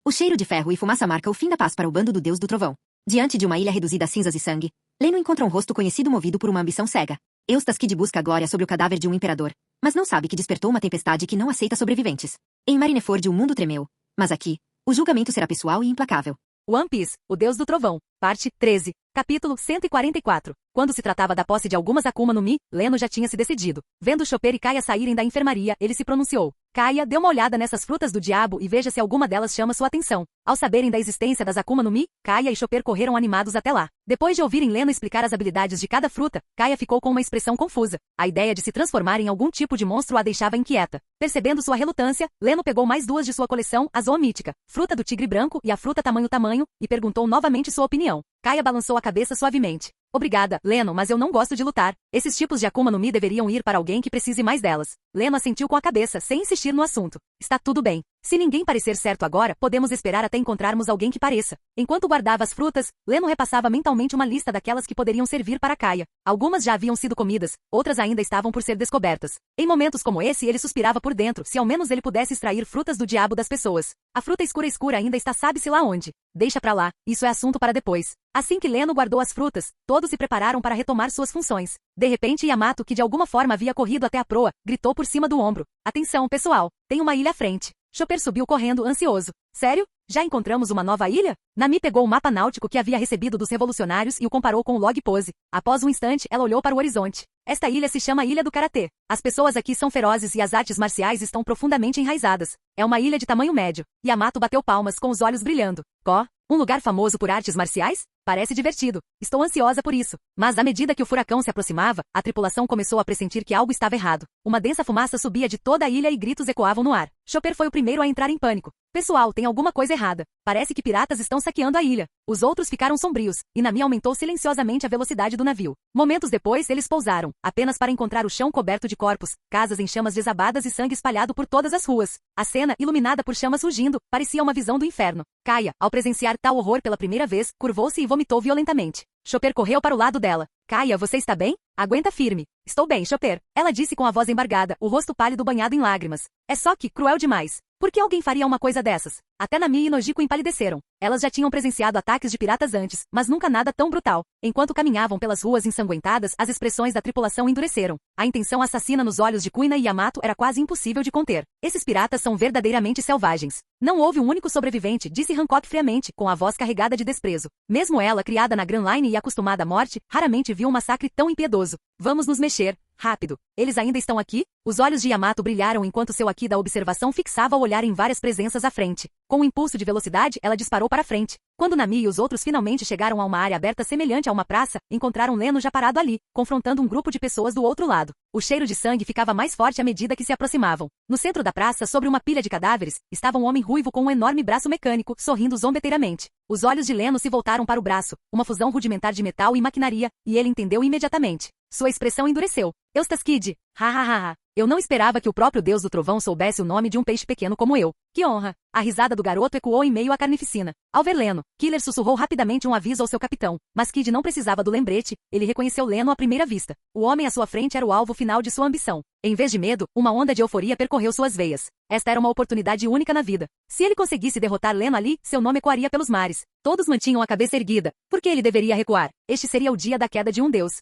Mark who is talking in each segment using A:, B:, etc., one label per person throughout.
A: O cheiro de ferro e fumaça marca o fim da paz para o bando do Deus do Trovão. Diante de uma ilha reduzida a cinzas e sangue, Leno encontra um rosto conhecido movido por uma ambição cega. Eustas Kid busca a glória sobre o cadáver de um imperador, mas não sabe que despertou uma tempestade que não aceita sobreviventes. Em Marineford o mundo tremeu, mas aqui, o julgamento será pessoal e implacável.
B: One Piece, o Deus do Trovão, parte 13, capítulo 144. Quando se tratava da posse de algumas Akuma no Mi, Leno já tinha se decidido. Vendo Chopper e Kaia saírem da enfermaria, ele se pronunciou. Kaia, dê uma olhada nessas frutas do diabo e veja se alguma delas chama sua atenção. Ao saberem da existência das Akuma no Mi, Kaia e Chopper correram animados até lá. Depois de ouvirem Leno explicar as habilidades de cada fruta, Kaia ficou com uma expressão confusa. A ideia de se transformar em algum tipo de monstro a deixava inquieta. Percebendo sua relutância, Leno pegou mais duas de sua coleção, a Zoa Mítica, fruta do tigre branco e a fruta tamanho, e perguntou novamente sua opinião. Kaia balançou a cabeça suavemente. Obrigada, Leno, mas eu não gosto de lutar. Esses tipos de Akuma no Mi deveriam ir para alguém que precise mais delas. Leno assentiu com a cabeça, sem insistir no assunto. Está tudo bem. Se ninguém parecer certo agora, podemos esperar até encontrarmos alguém que pareça. Enquanto guardava as frutas, Leno repassava mentalmente uma lista daquelas que poderiam servir para Kaia. Algumas já haviam sido comidas, outras ainda estavam por ser descobertas. Em momentos como esse, ele suspirava por dentro, se ao menos ele pudesse extrair frutas do diabo das pessoas. A fruta escura ainda está sabe-se lá onde. Deixa pra lá, isso é assunto para depois. Assim que Leno guardou as frutas, todos se prepararam para retomar suas funções. De repente Yamato, que de alguma forma havia corrido até a proa, gritou por cima do ombro. Atenção, pessoal, tem uma ilha à frente. Chopper subiu correndo, ansioso. Sério? Já encontramos uma nova ilha? Nami pegou o mapa náutico que havia recebido dos revolucionários e o comparou com o log pose. Após um instante, ela olhou para o horizonte. Esta ilha se chama Ilha do Karatê. As pessoas aqui são ferozes e as artes marciais estão profundamente enraizadas. É uma ilha de tamanho médio. Yamato bateu palmas com os olhos brilhando. Um lugar famoso por artes marciais? Parece divertido. Estou ansiosa por isso. Mas à medida que o furacão se aproximava, a tripulação começou a pressentir que algo estava errado. Uma densa fumaça subia de toda a ilha e gritos ecoavam no ar. Chopper foi o primeiro a entrar em pânico. Pessoal, tem alguma coisa errada. Parece que piratas estão saqueando a ilha. Os outros ficaram sombrios, e Nami aumentou silenciosamente a velocidade do navio. Momentos depois, eles pousaram, apenas para encontrar o chão coberto de corpos, casas em chamas desabadas e sangue espalhado por todas as ruas. A cena, iluminada por chamas rugindo, parecia uma visão do inferno. Kaia, ao presenciar tal horror pela primeira vez, curvou-se e vomitou violentamente. Chopper correu para o lado dela. Kaia, você está bem? Aguenta firme. Estou bem, Chopper. Ela disse com a voz embargada, o rosto pálido banhado em lágrimas. É só que, cruel demais. Por que alguém faria uma coisa dessas? Até Nami e Nojiko empalideceram. Elas já tinham presenciado ataques de piratas antes, mas nunca nada tão brutal. Enquanto caminhavam pelas ruas ensanguentadas, as expressões da tripulação endureceram. A intenção assassina nos olhos de Kuina e Yamato era quase impossível de conter. Esses piratas são verdadeiramente selvagens. Não houve um único sobrevivente, disse Hancock friamente, com a voz carregada de desprezo. Mesmo ela, criada na Grand Line e acostumada à morte, raramente viu um massacre tão impiedoso. Vamos nos mexer. Rápido. Eles ainda estão aqui? Os olhos de Yamato brilharam enquanto seu Haki da observação fixava o olhar em várias presenças à frente. Com um impulso de velocidade, ela disparou para frente. Quando Nami e os outros finalmente chegaram a uma área aberta semelhante a uma praça, encontraram Leno já parado ali, confrontando um grupo de pessoas do outro lado. O cheiro de sangue ficava mais forte à medida que se aproximavam. No centro da praça, sobre uma pilha de cadáveres, estava um homem ruivo com um enorme braço mecânico, sorrindo zombeteiramente. Os olhos de Leno se voltaram para o braço, uma fusão rudimentar de metal e maquinaria, e ele entendeu imediatamente. Sua expressão endureceu. Eustas Kid. Eu não esperava que o próprio Deus do Trovão soubesse o nome de um peixe pequeno como eu. Que honra! A risada do garoto ecoou em meio à carnificina. Ao ver Leno, Killer sussurrou rapidamente um aviso ao seu capitão, mas Kid não precisava do lembrete, ele reconheceu Leno à primeira vista. O homem à sua frente era o alvo final de sua ambição. Em vez de medo, uma onda de euforia percorreu suas veias. Esta era uma oportunidade única na vida. Se ele conseguisse derrotar Leno ali, seu nome ecoaria pelos mares. Todos mantinham a cabeça erguida. Por que ele deveria recuar? Este seria o dia da queda de um deus.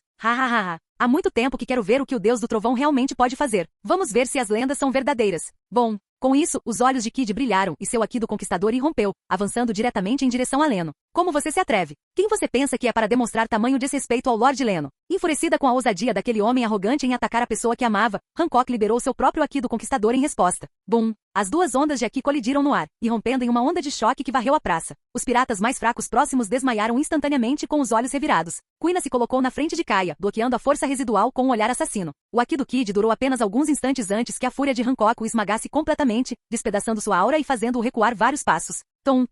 B: Há muito tempo que quero ver o que o Deus do Trovão realmente pode fazer. Vamos ver se as lendas são verdadeiras. Bom, com isso, os olhos de Kid brilharam e seu Haki do Conquistador irrompeu, avançando diretamente em direção a Leno. Como você se atreve? Quem você pensa que é para demonstrar tamanho desrespeito ao Lord Leno? Enfurecida com a ousadia daquele homem arrogante em atacar a pessoa que amava, Hancock liberou seu próprio Haki do Conquistador em resposta. Bum! As duas ondas de Haki colidiram no ar, irrompendo em uma onda de choque que varreu a praça. Os piratas mais fracos próximos desmaiaram instantaneamente com os olhos revirados. Kuina se colocou na frente de Kaia, bloqueando a força residual com um olhar assassino. O Haki do Kid durou apenas alguns instantes antes que a fúria de Hancock o esmagasse completamente, despedaçando sua aura e fazendo-o recuar vários passos. Tum.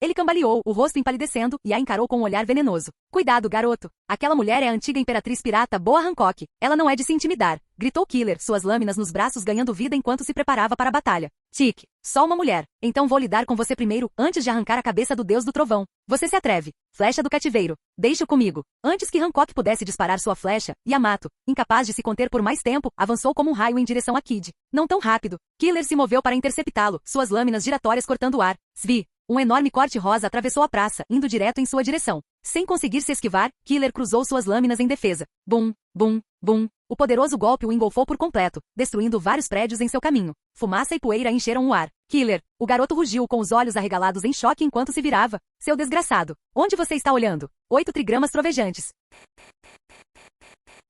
B: Ele cambaleou, o rosto empalidecendo, e a encarou com um olhar venenoso. Cuidado, garoto. Aquela mulher é a antiga imperatriz pirata Boa Hancock. Ela não é de se intimidar. Gritou Killer, suas lâminas nos braços ganhando vida enquanto se preparava para a batalha. Tique. Só uma mulher. Então vou lidar com você primeiro, antes de arrancar a cabeça do Deus do Trovão. Você se atreve. Flecha do cativeiro. Deixe-o comigo. Antes que Hancock pudesse disparar sua flecha, Yamato, incapaz de se conter por mais tempo, avançou como um raio em direção a Kid. Não tão rápido. Killer se moveu para interceptá-lo, suas lâminas giratórias cortando o ar. Svi. Um enorme corte rosa atravessou a praça, indo direto em sua direção. Sem conseguir se esquivar, Killer cruzou suas lâminas em defesa. Bum, bum, bum. O poderoso golpe o engolfou por completo, destruindo vários prédios em seu caminho. Fumaça e poeira encheram o ar. Killer, o garoto rugiu com os olhos arregalados em choque enquanto se virava. Seu desgraçado. Onde você está olhando? 8 trigramas trovejantes.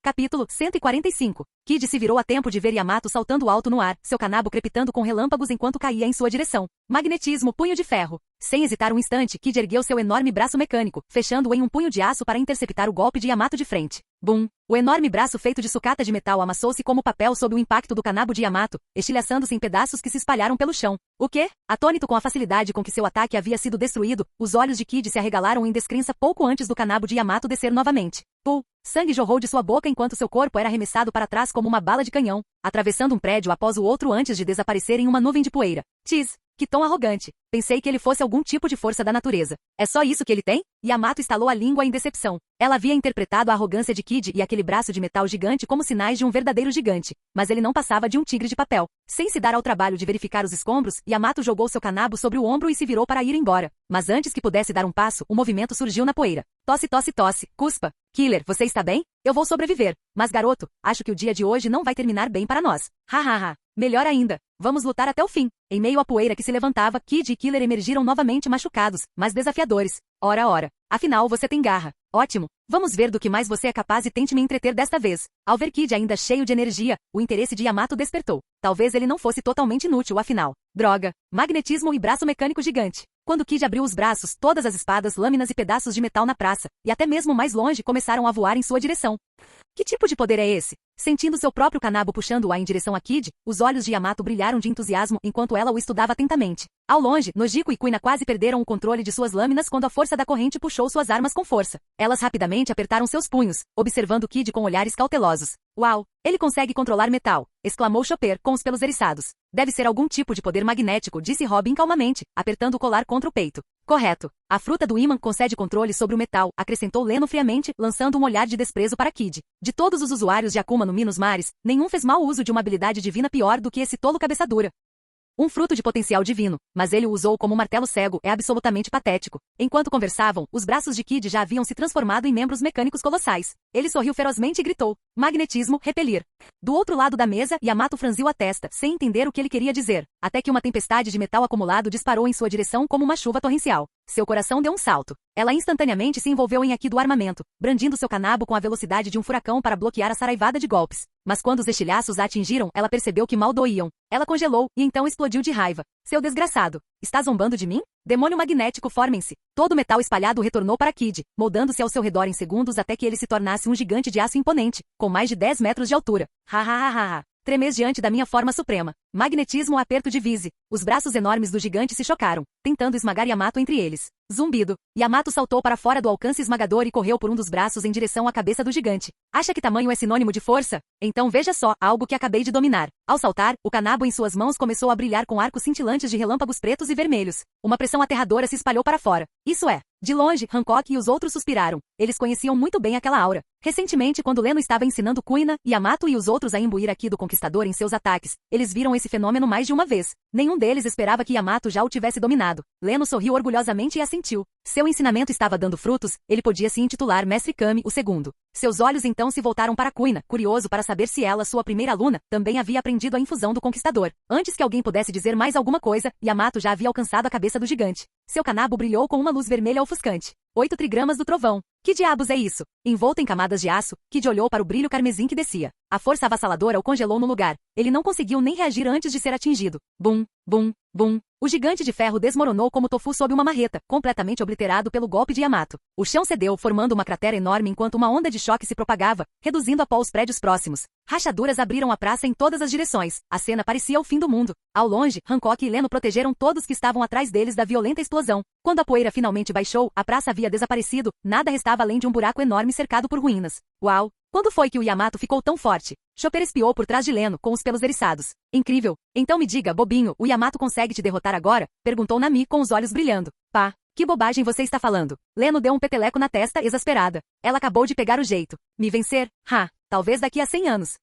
B: Capítulo 145. Kid se virou a tempo de ver Yamato saltando alto no ar, seu canabo crepitando com relâmpagos enquanto caía em sua direção. Magnetismo, punho de ferro. Sem hesitar um instante, Kid ergueu seu enorme braço mecânico, fechando-o em um punho de aço para interceptar o golpe de Yamato de frente. Bum! O enorme braço feito de sucata de metal amassou-se como papel sob o impacto do canabo de Yamato, estilhaçando-se em pedaços que se espalharam pelo chão. O quê? Atônito com a facilidade com que seu ataque havia sido destruído, os olhos de Kid se arregalaram em descrença pouco antes do canabo de Yamato descer novamente. Puh! Sangue jorrou de sua boca enquanto seu corpo era arremessado para trás como uma bala de canhão, atravessando um prédio após o outro antes de desaparecer em uma nuvem de poeira. Tiz! Que tom arrogante. Pensei que ele fosse algum tipo de força da natureza. É só isso que ele tem? Yamato estalou a língua em decepção. Ela havia interpretado a arrogância de Kid e aquele braço de metal gigante como sinais de um verdadeiro gigante, mas ele não passava de um tigre de papel. Sem se dar ao trabalho de verificar os escombros, Yamato jogou seu canabo sobre o ombro e se virou para ir embora. Mas antes que pudesse dar um passo, o movimento surgiu na poeira. Tosse, tosse, tosse. Cuspa. Killer, você está bem? Eu vou sobreviver. Mas garoto, acho que o dia de hoje não vai terminar bem para nós. Hahaha. Melhor ainda. Vamos lutar até o fim. Em meio à poeira que se levantava, Kid e Killer emergiram novamente machucados, mas desafiadores. Ora, ora. Afinal, você tem garra. Ótimo. Vamos ver do que mais você é capaz e tente me entreter desta vez. Ao ver Kid ainda cheio de energia, o interesse de Yamato despertou. Talvez ele não fosse totalmente inútil, afinal. Droga. Magnetismo e braço mecânico gigante. Quando Kid abriu os braços, todas as espadas, lâminas e pedaços de metal na praça, e até mesmo mais longe, começaram a voar em sua direção. Que tipo de poder é esse? Sentindo seu próprio canabo puxando-a em direção a Kid, os olhos de Yamato brilharam de entusiasmo enquanto ela o estudava atentamente. Ao longe, Nojiko e Kuina quase perderam o controle de suas lâminas quando a força da corrente puxou suas armas com força. Elas rapidamente apertaram seus punhos, observando Kid com olhares cautelosos. Uau! Ele consegue controlar metal! Exclamou Chopper, com os pelos eriçados. Deve ser algum tipo de poder magnético, disse Robin calmamente, apertando o colar contra o peito. Correto. A fruta do ímã concede controle sobre o metal, acrescentou Leno friamente, lançando um olhar de desprezo para Kid. De todos os usuários de Akuma no Mi nos mares, nenhum fez mau uso de uma habilidade divina pior do que esse tolo cabeça dura. Um fruto de potencial divino, mas ele o usou como um martelo cego, é absolutamente patético. Enquanto conversavam, os braços de Kid já haviam se transformado em membros mecânicos colossais. Ele sorriu ferozmente e gritou. Magnetismo, repelir. Do outro lado da mesa, Yamato franziu a testa, sem entender o que ele queria dizer, até que uma tempestade de metal acumulado disparou em sua direção como uma chuva torrencial. Seu coração deu um salto. Ela instantaneamente se envolveu em Aki do armamento, brandindo seu canabo com a velocidade de um furacão para bloquear a saraivada de golpes. Mas quando os estilhaços a atingiram, ela percebeu que mal doíam. Ela congelou, e então explodiu de raiva. Seu desgraçado! Está zombando de mim? Demônio magnético, formem-se! Todo o metal espalhado retornou para Kid, moldando-se ao seu redor em segundos até que ele se tornasse um gigante de aço imponente, com mais de 10 metros de altura. Ha ha ha ha! Tremes diante da minha forma suprema. Magnetismo aperto de Vise. Os braços enormes do gigante se chocaram, tentando esmagar Yamato entre eles. Zumbido. Yamato saltou para fora do alcance esmagador e correu por um dos braços em direção à cabeça do gigante. Acha que tamanho é sinônimo de força? Então veja só, algo que acabei de dominar. Ao saltar, o canabo em suas mãos começou a brilhar com arcos cintilantes de relâmpagos pretos e vermelhos. Uma pressão aterradora se espalhou para fora. Isso é. De longe, Hancock e os outros suspiraram. Eles conheciam muito bem aquela aura. Recentemente, quando Leno estava ensinando Kuina, Yamato e os outros a imbuir Aki do Conquistador em seus ataques, eles viram esse fenômeno mais de uma vez. Nenhum deles esperava que Yamato já o tivesse dominado. Leno sorriu orgulhosamente e assentiu. Seu ensinamento estava dando frutos, ele podia se intitular Mestre Kami, o segundo. Seus olhos então se voltaram para Kuina, curioso para saber se ela, sua primeira aluna, também havia aprendido a infusão do Conquistador. Antes que alguém pudesse dizer mais alguma coisa, Yamato já havia alcançado a cabeça do gigante. Seu canabo brilhou com uma luz vermelha ofuscante. 8 trigramas do trovão. Que diabos é isso? Envolto em camadas de aço, Kid olhou para o brilho carmesim que descia. A força avassaladora o congelou no lugar. Ele não conseguiu nem reagir antes de ser atingido. Bum, bum, bum. O gigante de ferro desmoronou como tofu sob uma marreta, completamente obliterado pelo golpe de Yamato. O chão cedeu, formando uma cratera enorme enquanto uma onda de choque se propagava, reduzindo a pó os prédios próximos. Rachaduras abriram a praça em todas as direções. A cena parecia o fim do mundo. Ao longe, Hancock e Leno protegeram todos que estavam atrás deles da violenta explosão. Quando a poeira finalmente baixou, a praça havia desaparecido, nada restava além de um buraco enorme cercado por ruínas. Uau! Quando foi que o Yamato ficou tão forte? Chopper espiou por trás de Leno, com os pelos eriçados. Incrível! Então me diga, bobinho, o Yamato consegue te derrotar agora? Perguntou Nami com os olhos brilhando. Pá! Que bobagem você está falando? Leno deu um peteleco na testa exasperada. Ela acabou de pegar o jeito. Me vencer? Ha! Talvez daqui a 100 anos.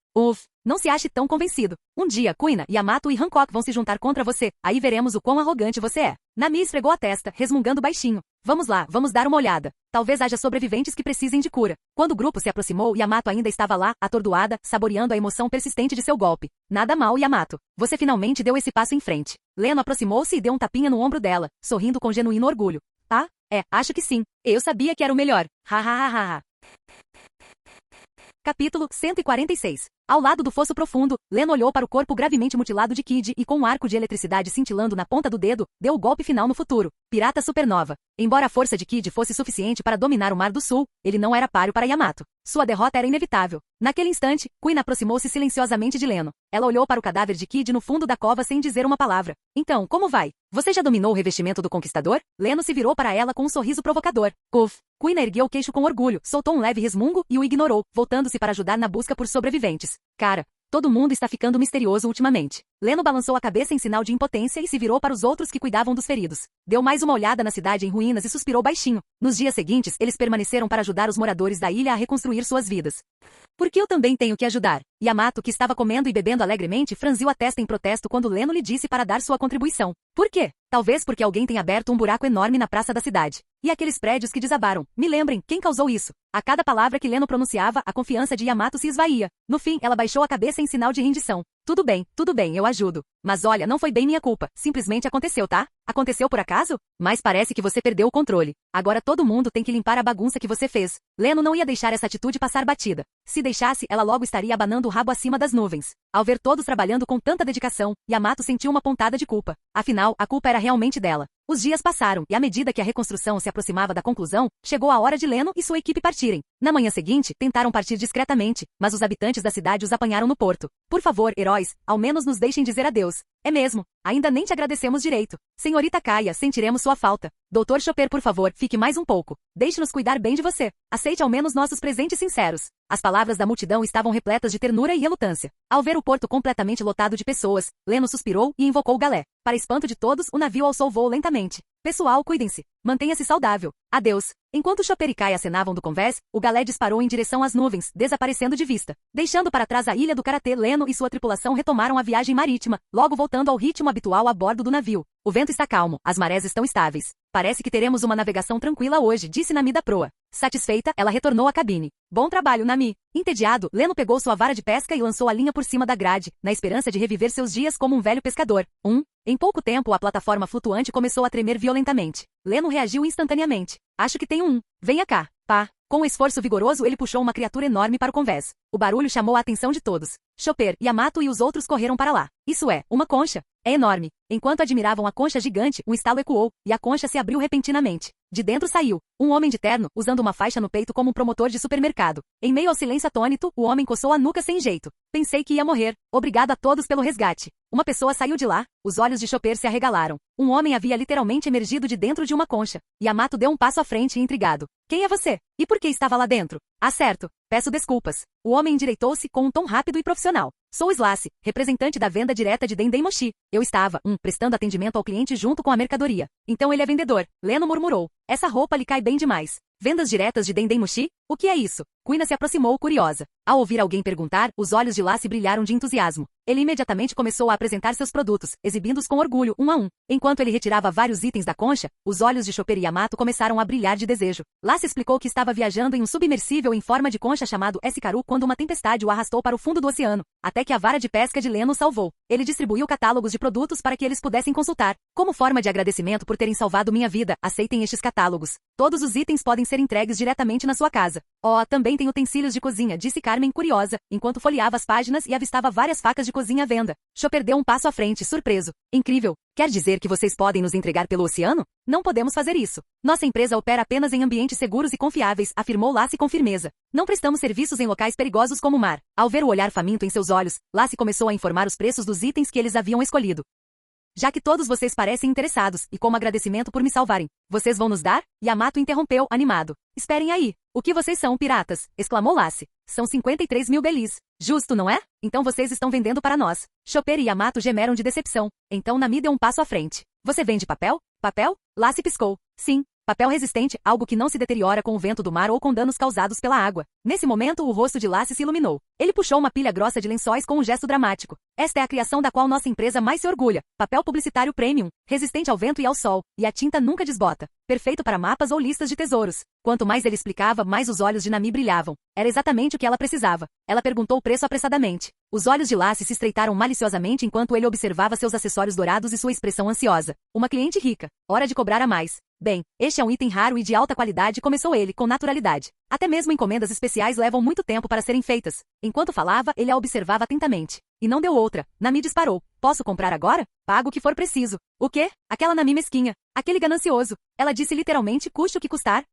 B: Não se ache tão convencido. Um dia, Kuina, Yamato e Hancock vão se juntar contra você. Aí veremos o quão arrogante você é. Nami esfregou a testa, resmungando baixinho. Vamos lá, vamos dar uma olhada. Talvez haja sobreviventes que precisem de cura. Quando o grupo se aproximou, Yamato ainda estava lá, atordoada, saboreando a emoção persistente de seu golpe. Nada mal, Yamato. Você finalmente deu esse passo em frente. Leno aproximou-se e deu um tapinha no ombro dela, sorrindo com genuíno orgulho. Ah, acho que sim. Eu sabia que era o melhor. Ha ha ha ha. Capítulo 146. Ao lado do fosso profundo, Leno olhou para o corpo gravemente mutilado de Kid e com um arco de eletricidade cintilando na ponta do dedo, deu o golpe final no futuro. Pirata supernova. Embora a força de Kid fosse suficiente para dominar o Mar do Sul, ele não era páreo para Yamato. Sua derrota era inevitável. Naquele instante, Kuina aproximou-se silenciosamente de Leno. Ela olhou para o cadáver de Kid no fundo da cova sem dizer uma palavra. Então, como vai? Você já dominou o revestimento do Conquistador? Leno se virou para ela com um sorriso provocador. Uf. Kuina ergueu o queixo com orgulho, soltou um leve resmungo e o ignorou, voltando-se para ajudar na busca por sobreviventes. Cara, todo mundo está ficando misterioso ultimamente. Leno balançou a cabeça em sinal de impotência e se virou para os outros que cuidavam dos feridos. Deu mais uma olhada na cidade em ruínas e suspirou baixinho. Nos dias seguintes, eles permaneceram para ajudar os moradores da ilha a reconstruir suas vidas. Porque eu também tenho que ajudar. Yamato, que estava comendo e bebendo alegremente, franziu a testa em protesto quando Leno lhe disse para dar sua contribuição. Por quê? Talvez porque alguém tenha aberto um buraco enorme na praça da cidade. E aqueles prédios que desabaram. Me lembrem, quem causou isso? A cada palavra que Leno pronunciava, a confiança de Yamato se esvaía. No fim, ela baixou a cabeça em sinal de rendição. Tudo bem, eu ajudo. Mas olha, não foi bem minha culpa. Simplesmente aconteceu, tá? Aconteceu por acaso? Mas parece que você perdeu o controle. Agora todo mundo tem que limpar a bagunça que você fez. Leno não ia deixar essa atitude passar batida. Se deixasse, ela logo estaria abanando o rabo acima das nuvens. Ao ver todos trabalhando com tanta dedicação, Yamato sentiu uma pontada de culpa. Afinal, a culpa era realmente dela. Os dias passaram, e à medida que a reconstrução se aproximava da conclusão, chegou a hora de Leno e sua equipe partirem. Na manhã seguinte, tentaram partir discretamente, mas os habitantes da cidade os apanharam no porto. Por favor, heróis, ao menos nos deixem dizer adeus. É mesmo, ainda nem te agradecemos direito. Senhorita Kaia, sentiremos sua falta. Doutor Chopper, por favor, fique mais um pouco. Deixe-nos cuidar bem de você. Aceite ao menos nossos presentes sinceros. As palavras da multidão estavam repletas de ternura e relutância. Ao ver o porto completamente lotado de pessoas, Leno suspirou e invocou o galé. Para espanto de todos, o navio alçou voo lentamente. Pessoal, cuidem-se. Mantenha-se saudável. Adeus. Enquanto Chopper e Kai acenavam do convés, o galé disparou em direção às nuvens, desaparecendo de vista. Deixando para trás a ilha do Karatê, Leno e sua tripulação retomaram a viagem marítima, logo voltando ao ritmo habitual a bordo do navio. O vento está calmo, as marés estão estáveis. Parece que teremos uma navegação tranquila hoje, disse Nami da proa. Satisfeita, ela retornou à cabine. Bom trabalho, Nami. Entediado, Leno pegou sua vara de pesca e lançou a linha por cima da grade, na esperança de reviver seus dias como um velho pescador. Em pouco tempo, a plataforma flutuante começou a tremer violentamente. Leno reagiu instantaneamente. Acho que tenho um. Venha cá. Pá. Com um esforço vigoroso, ele puxou uma criatura enorme para o convés. O barulho chamou a atenção de todos. Chopper, Yamato e os outros correram para lá. Isso é, uma concha. É enorme. Enquanto admiravam a concha gigante, um estalo ecoou, e a concha se abriu repentinamente. De dentro saiu um homem de terno, usando uma faixa no peito como um promotor de supermercado. Em meio ao silêncio atônito, o homem coçou a nuca sem jeito. Pensei que ia morrer. Obrigado a todos pelo resgate. Uma pessoa saiu de lá, os olhos de Chopper se arregalaram. Um homem havia literalmente emergido de dentro de uma concha. Yamato deu um passo à frente, intrigado. Quem é você? E por que estava lá dentro? Ah, certo. Peço desculpas. O homem endireitou-se com um tom rápido e profissional. Sou Slash, representante da venda direta de Dendem Mochi. Eu estava, prestando atendimento ao cliente junto com a mercadoria. Então ele é vendedor. Leno murmurou. Essa roupa lhe cai bem demais. Vendas diretas de Dendem Mochi? O que é isso? Kuina se aproximou curiosa. Ao ouvir alguém perguntar, os olhos de Lassie brilharam de entusiasmo. Ele imediatamente começou a apresentar seus produtos, exibindo-os com orgulho, um a um. Enquanto ele retirava vários itens da concha, os olhos de Chopper e Yamato começaram a brilhar de desejo. Lassie explicou que estava viajando em um submersível em forma de concha chamado Escaru quando uma tempestade o arrastou para o fundo do oceano, até que a vara de pesca de Leno o salvou. Ele distribuiu catálogos de produtos para que eles pudessem consultar. Como forma de agradecimento por terem salvado minha vida, aceitem estes catálogos. Todos os itens podem ser entregues diretamente na sua casa. Oh, também tem utensílios de cozinha, disse Carmen curiosa, enquanto folheava as páginas e avistava várias facas de cozinha à venda. Chopper deu um passo à frente, surpreso. Incrível. Quer dizer que vocês podem nos entregar pelo oceano? Não podemos fazer isso. Nossa empresa opera apenas em ambientes seguros e confiáveis, afirmou Lassie com firmeza. Não prestamos serviços em locais perigosos como o mar. Ao ver o olhar faminto em seus olhos, Lassie começou a informar os preços dos itens que eles haviam escolhido. Já que todos vocês parecem interessados, e como agradecimento por me salvarem, vocês vão nos dar? Yamato interrompeu, animado. Esperem aí. O que vocês são, piratas? Exclamou Lassie. São 53 mil belis. Justo, não é? Então vocês estão vendendo para nós. Chopper e Yamato gemeram de decepção. Então Nami deu um passo à frente. Você vende papel? Papel? Lassie piscou. Sim. Papel resistente, algo que não se deteriora com o vento do mar ou com danos causados pela água. Nesse momento, o rosto de Lassie se iluminou. Ele puxou uma pilha grossa de lençóis com um gesto dramático. Esta é a criação da qual nossa empresa mais se orgulha. Papel publicitário premium, resistente ao vento e ao sol, e a tinta nunca desbota. Perfeito para mapas ou listas de tesouros. Quanto mais ele explicava, mais os olhos de Nami brilhavam. Era exatamente o que ela precisava. Ela perguntou o preço apressadamente. Os olhos de Lassie se estreitaram maliciosamente enquanto ele observava seus acessórios dourados e sua expressão ansiosa. Uma cliente rica. Hora de cobrar a mais. Bem, este é um item raro e de alta qualidade, começou ele, com naturalidade. Até mesmo encomendas especiais levam muito tempo para serem feitas. Enquanto falava, ele a observava atentamente. E não deu outra. Nami disparou. Posso comprar agora? Pago o que for preciso. O quê? Aquela Nami mesquinha. Aquele ganancioso. Ela disse literalmente, custe o que custar.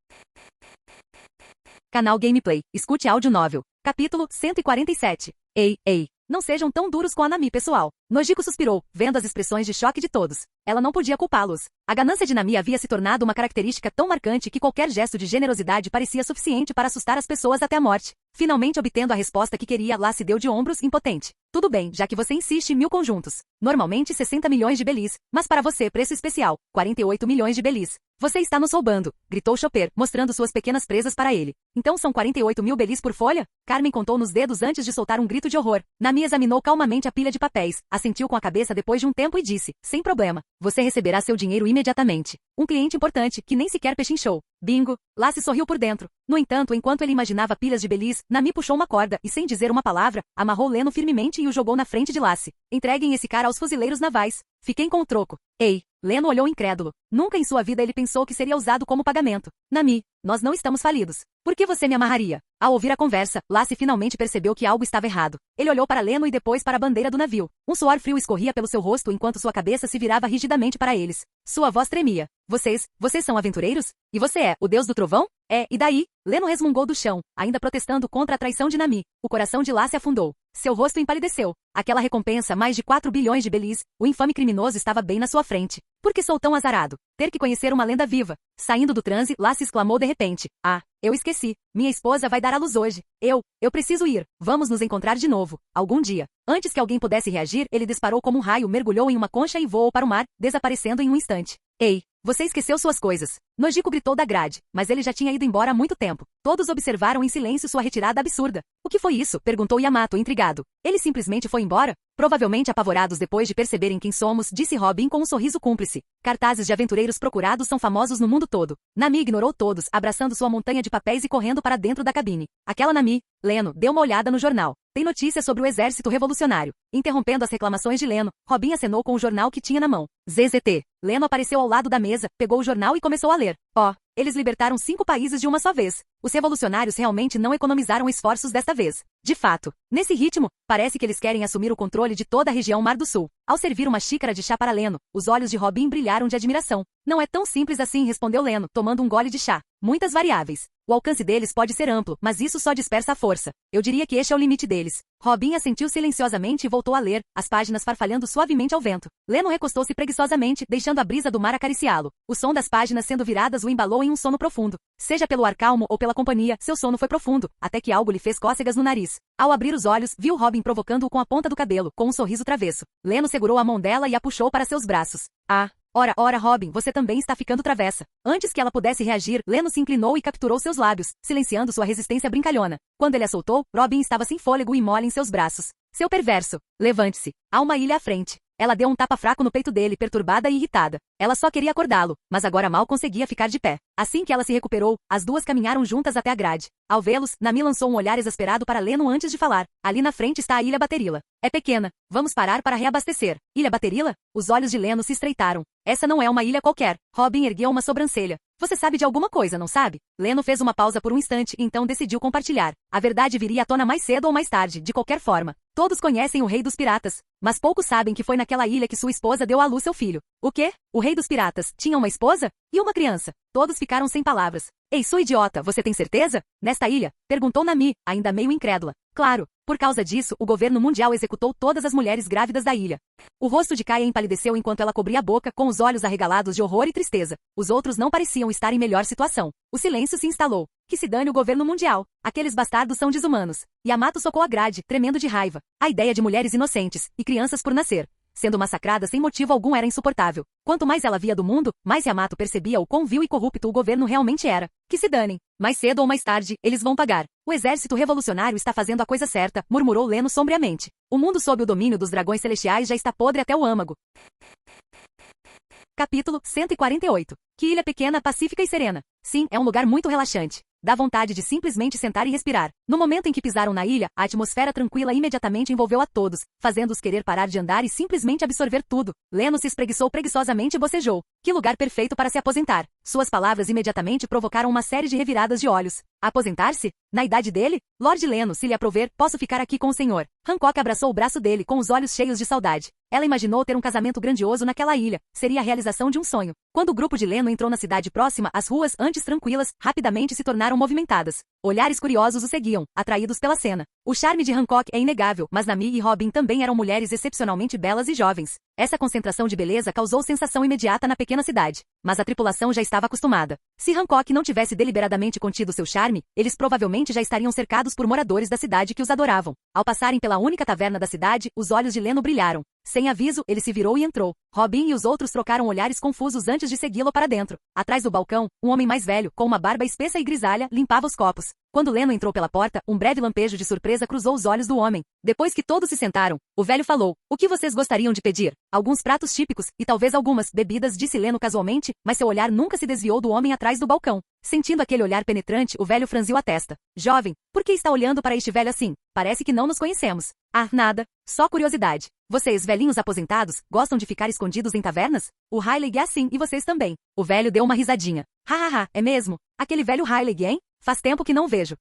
B: Canal Gameplay. Escute áudio novel. Capítulo 147. Ei. Não sejam tão duros com a Nami, pessoal. Nojiko suspirou, vendo as expressões de choque de todos. Ela não podia culpá-los. A ganância de Nami havia se tornado uma característica tão marcante que qualquer gesto de generosidade parecia suficiente para assustar as pessoas até a morte. Finalmente obtendo a resposta que queria, Lá se deu de ombros, impotente. Tudo bem, já que você insiste, 1000 conjuntos. Normalmente 60 milhões de belis, mas para você, preço especial, 48 milhões de belis. Você está nos roubando, gritou Chopper, mostrando suas pequenas presas para ele. Então são 48 mil belis por folha? Carmen contou nos dedos antes de soltar um grito de horror. Nami examinou calmamente a pilha de papéis, assentiu com a cabeça depois de um tempo e disse, sem problema, você receberá seu dinheiro imediatamente. Um cliente importante, que nem sequer pechinchou. Bingo! Lassie sorriu por dentro. No entanto, enquanto ele imaginava pilhas de belis, Nami puxou uma corda e, sem dizer uma palavra, amarrou Leno firmemente e o jogou na frente de Lassie. Entreguem esse cara aos fuzileiros navais. Fiquem com o troco. Ei! Leno olhou incrédulo. Nunca em sua vida ele pensou que seria usado como pagamento. Nami, nós não estamos falidos. Por que você me amarraria? Ao ouvir a conversa, Lassie finalmente percebeu que algo estava errado. Ele olhou para Leno e depois para a bandeira do navio. Um suor frio escorria pelo seu rosto enquanto sua cabeça se virava rigidamente para eles. Sua voz tremia. Vocês são aventureiros? E você é o deus do trovão? É, e daí? Leno resmungou do chão, ainda protestando contra a traição de Nami. O coração de Lassie afundou. Seu rosto empalideceu. Aquela recompensa, mais de 4 bilhões de belis, o infame criminoso estava bem na sua frente. Por que sou tão azarado? Ter que conhecer uma lenda viva. Saindo do transe, Lassie exclamou de repente. Ah, eu esqueci. Minha esposa vai dar à luz hoje. Eu preciso ir. Vamos nos encontrar de novo. Algum dia. Antes que alguém pudesse reagir, ele disparou como um raio, mergulhou em uma concha e voou para o mar, desaparecendo em um instante. Ei, você esqueceu suas coisas. Nojiko gritou da grade, mas ele já tinha ido embora há muito tempo. Todos observaram em silêncio sua retirada absurda. O que foi isso? Perguntou Yamato, intrigado. Ele simplesmente foi embora? Provavelmente apavorados depois de perceberem quem somos, disse Robin com um sorriso cúmplice. Cartazes de aventureiros procurados são famosos no mundo todo. Nami ignorou todos, abraçando sua montanha de papéis e correndo para dentro da cabine. Aquela Nami, Leno, deu uma olhada no jornal. Tem notícias sobre o exército revolucionário. Interrompendo as reclamações de Leno, Robin acenou com o jornal que tinha na mão. ZZT. Leno apareceu ao lado da mesa, pegou o jornal e começou a ler. Eles libertaram 5 países de uma só vez. Os revolucionários realmente não economizaram esforços desta vez. De fato, nesse ritmo, parece que eles querem assumir o controle de toda a região Mar do Sul. Ao servir uma xícara de chá para Leno, os olhos de Robin brilharam de admiração. Não é tão simples assim, respondeu Leno, tomando um gole de chá. Muitas variáveis. O alcance deles pode ser amplo, mas isso só dispersa a força. Eu diria que este é o limite deles. Robin assentiu silenciosamente e voltou a ler, as páginas farfalhando suavemente ao vento. Leno recostou-se preguiçosamente, deixando a brisa do mar acariciá-lo. O som das páginas sendo viradas o embalou em um sono profundo. Seja pelo ar calmo ou pela companhia, seu sono foi profundo, até que algo lhe fez cócegas no nariz. Ao abrir os olhos, viu Robin provocando-o com a ponta do cabelo, com um sorriso travesso. Leno segurou a mão dela e a puxou para seus braços. Ora, Robin, você também está ficando travessa. Antes que ela pudesse reagir, Leno se inclinou e capturou seus lábios, silenciando sua resistência brincalhona. Quando ele a soltou, Robin estava sem fôlego e mole em seus braços. Seu perverso. Levante-se. Há uma ilha à frente. Ela deu um tapa fraco no peito dele, perturbada e irritada. Ela só queria acordá-lo, mas agora mal conseguia ficar de pé. Assim que ela se recuperou, as duas caminharam juntas até a grade. Ao vê-los, Nami lançou um olhar exasperado para Leno antes de falar. Ali na frente está a Ilha Baterila. É pequena. Vamos parar para reabastecer. Ilha Baterila? Os olhos de Leno se estreitaram. Essa não é uma ilha qualquer. Robin ergueu uma sobrancelha. Você sabe de alguma coisa, não sabe? Leno fez uma pausa por um instante e então decidiu compartilhar. A verdade viria à tona mais cedo ou mais tarde, de qualquer forma. Todos conhecem o Rei dos Piratas, mas poucos sabem que foi naquela ilha que sua esposa deu à luz seu filho. O quê? O Rei dos Piratas tinha uma esposa? E uma criança? Todos ficaram sem palavras. Ei, sua idiota, você tem certeza? Nesta ilha? Perguntou Nami, ainda meio incrédula. Claro. Por causa disso, o governo mundial executou todas as mulheres grávidas da ilha. O rosto de Kaia empalideceu enquanto ela cobria a boca, com os olhos arregalados de horror e tristeza. Os outros não pareciam estar em melhor situação. O silêncio se instalou. Que se dane o governo mundial. Aqueles bastardos são desumanos. Yamato socou a grade, tremendo de raiva. A ideia de mulheres inocentes e crianças por nascer. sendo massacrada sem motivo algum era insuportável. Quanto mais ela via do mundo, mais Yamato percebia o quão vil e corrupto o governo realmente era. Que se danem. Mais cedo ou mais tarde, eles vão pagar. O exército revolucionário está fazendo a coisa certa, murmurou Leno sombriamente. O mundo sob o domínio dos dragões celestiais já está podre até o âmago. Capítulo 148. Que ilha pequena, pacífica e serena. Sim, é um lugar muito relaxante. Dá vontade de simplesmente sentar e respirar. No momento em que pisaram na ilha, a atmosfera tranquila imediatamente envolveu a todos, fazendo-os querer parar de andar e simplesmente absorver tudo. Leno se espreguiçou preguiçosamente e bocejou. Que lugar perfeito para se aposentar. Suas palavras imediatamente provocaram uma série de reviradas de olhos. Aposentar-se? Na idade dele? Lord Leno, se lhe aprover, posso ficar aqui com o senhor. Hancock abraçou o braço dele com os olhos cheios de saudade. Ela imaginou ter um casamento grandioso naquela ilha. Seria a realização de um sonho. Quando o grupo de Leno entrou na cidade próxima, as ruas, antes tranquilas, rapidamente se tornaram movimentadas. Olhares curiosos o seguiam, atraídos pela cena. O charme de Hancock é inegável, mas Nami e Robin também eram mulheres excepcionalmente belas e jovens. Essa concentração de beleza causou sensação imediata na pequena cidade. Mas a tripulação já estava acostumada. Se Hancock não tivesse deliberadamente contido seu charme, eles provavelmente já estariam cercados por moradores da cidade que os adoravam. Ao passarem pela única taverna da cidade, os olhos de Leno brilharam. Sem aviso, ele se virou e entrou. Robin e os outros trocaram olhares confusos antes de segui-lo para dentro. Atrás do balcão, um homem mais velho, com uma barba espessa e grisalha, limpava os copos. Quando Leno entrou pela porta, um breve lampejo de surpresa cruzou os olhos do homem. Depois que todos se sentaram, o velho falou: "O que vocês gostariam de pedir? Alguns pratos típicos, e talvez algumas bebidas", disse Leno casualmente, mas seu olhar nunca se desviou do homem atrás do balcão. Sentindo aquele olhar penetrante, o velho franziu a testa. "Jovem, por que está olhando para este velho assim? Parece que não nos conhecemos." "Ah, nada. Só curiosidade. Vocês, velhinhos aposentados, gostam de ficar escondidos em tavernas? O Heilig é assim, e vocês também." O velho deu uma risadinha. "Hahaha, é mesmo? Aquele velho Heilig, hein? Faz tempo que não vejo."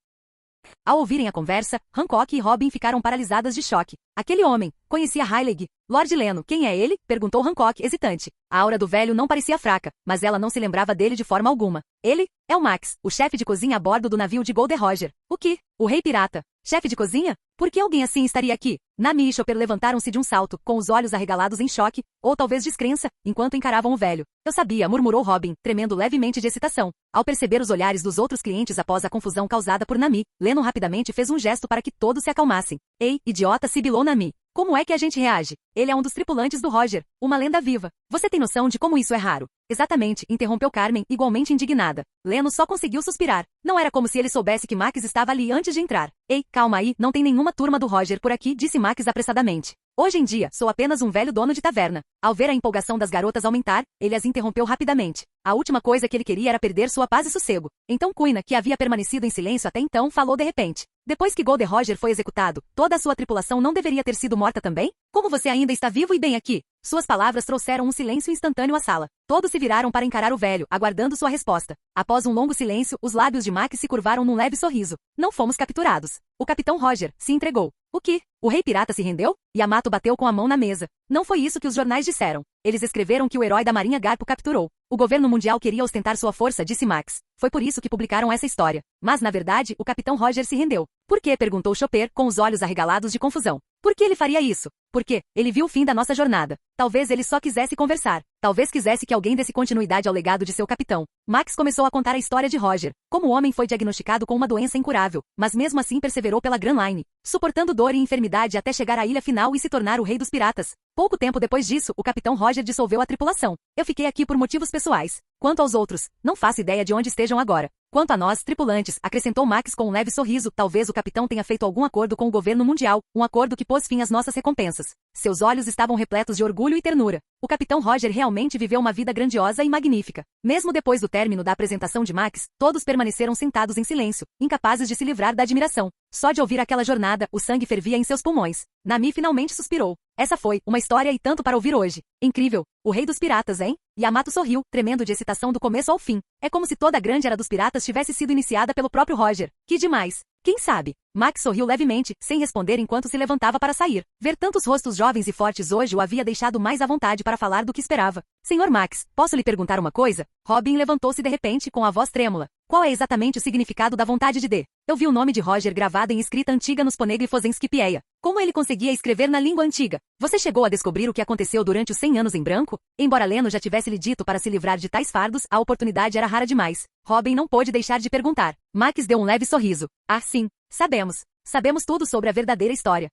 B: Ao ouvirem a conversa, Hancock e Robin ficaram paralisadas de choque. Aquele homem, conhecia Heilig. "Lord Leno, quem é ele?" perguntou Hancock, hesitante. A aura do velho não parecia fraca, mas ela não se lembrava dele de forma alguma. "Ele é o Max, o chefe de cozinha a bordo do navio de Golden Roger." "O que? O rei pirata? Chefe de cozinha? Por que alguém assim estaria aqui?" Nami e Chopper levantaram-se de um salto, com os olhos arregalados em choque, ou talvez descrença, enquanto encaravam o velho. "Eu sabia", murmurou Robin, tremendo levemente de excitação. Ao perceber os olhares dos outros clientes após a confusão causada por Nami, Leno rapidamente fez um gesto para que todos se acalmassem. "Ei, idiota", sibilou Nami. "Como é que a gente reage? Ele é um dos tripulantes do Roger, uma lenda viva. Você tem noção de como isso é raro?" "Exatamente", interrompeu Carmen, igualmente indignada. Leno só conseguiu suspirar. Não era como se ele soubesse que Max estava ali antes de entrar. "Ei, calma aí, não tem nenhuma turma do Roger por aqui", disse Max apressadamente. "Hoje em dia, sou apenas um velho dono de taverna." Ao ver a empolgação das garotas aumentar, ele as interrompeu rapidamente. A última coisa que ele queria era perder sua paz e sossego. Então Quina, que havia permanecido em silêncio até então, falou de repente. "Depois que Golden Roger foi executado, toda a sua tripulação não deveria ter sido morta também? Como você ainda está vivo e bem aqui?" Suas palavras trouxeram um silêncio instantâneo à sala. Todos se viraram para encarar o velho, aguardando sua resposta. Após um longo silêncio, os lábios de Max se curvaram num leve sorriso. "Não fomos capturados. O capitão Roger se entregou." "O quê? O rei pirata se rendeu?" Yamato bateu com a mão na mesa. "Não foi isso que os jornais disseram. Eles escreveram que o herói da marinha Garpo capturou. O governo mundial queria ostentar sua força", disse Max. "Foi por isso que publicaram essa história. Mas, na verdade, o capitão Roger se rendeu." "Por quê?" perguntou Chopper, com os olhos arregalados de confusão. "Por que ele faria isso?" "Porque ele viu o fim da nossa jornada. Talvez ele só quisesse conversar. Talvez quisesse que alguém desse continuidade ao legado de seu capitão." Max começou a contar a história de Roger. Como o homem foi diagnosticado com uma doença incurável, mas mesmo assim perseverou pela Grand Line, suportando dor e enfermidade até chegar à ilha final e se tornar o rei dos piratas. Pouco tempo depois disso, o capitão Roger dissolveu a tripulação. "Eu fiquei aqui por motivos pessoais. Quanto aos outros, não faço ideia de onde estejam agora. Quanto a nós, tripulantes", acrescentou Max com um leve sorriso, "talvez o capitão tenha feito algum acordo com o governo mundial, um acordo que pôs fim às nossas recompensas." Seus olhos estavam repletos de orgulho e ternura. O capitão Roger realmente viveu uma vida grandiosa e magnífica. Mesmo depois do término da apresentação de Max, todos permaneceram sentados em silêncio, incapazes de se livrar da admiração. Só de ouvir aquela jornada, o sangue fervia em seus pulmões. Nami finalmente suspirou. "Essa foi uma história e tanto para ouvir hoje. Incrível. O rei dos piratas, hein?" Yamato sorriu, tremendo de excitação do começo ao fim. É como se toda a grande era dos piratas tivesse sido iniciada pelo próprio Roger. Que demais. "Quem sabe?" Max sorriu levemente, sem responder enquanto se levantava para sair. Ver tantos rostos jovens e fortes hoje o havia deixado mais à vontade para falar do que esperava. "Senhor Max, posso lhe perguntar uma coisa?" Robin levantou-se de repente com a voz trêmula. "Qual é exatamente o significado da vontade de D?" "Eu vi o nome de Roger gravado em escrita antiga nos poneglyphos em Skipieia. Como ele conseguia escrever na língua antiga? Você chegou a descobrir o que aconteceu durante os 100 anos em branco?" Embora Leno já tivesse lhe dito para se livrar de tais fardos, a oportunidade era rara demais. Robin não pôde deixar de perguntar. Max deu um leve sorriso. "Ah, sim. Sabemos. Sabemos tudo sobre a verdadeira história."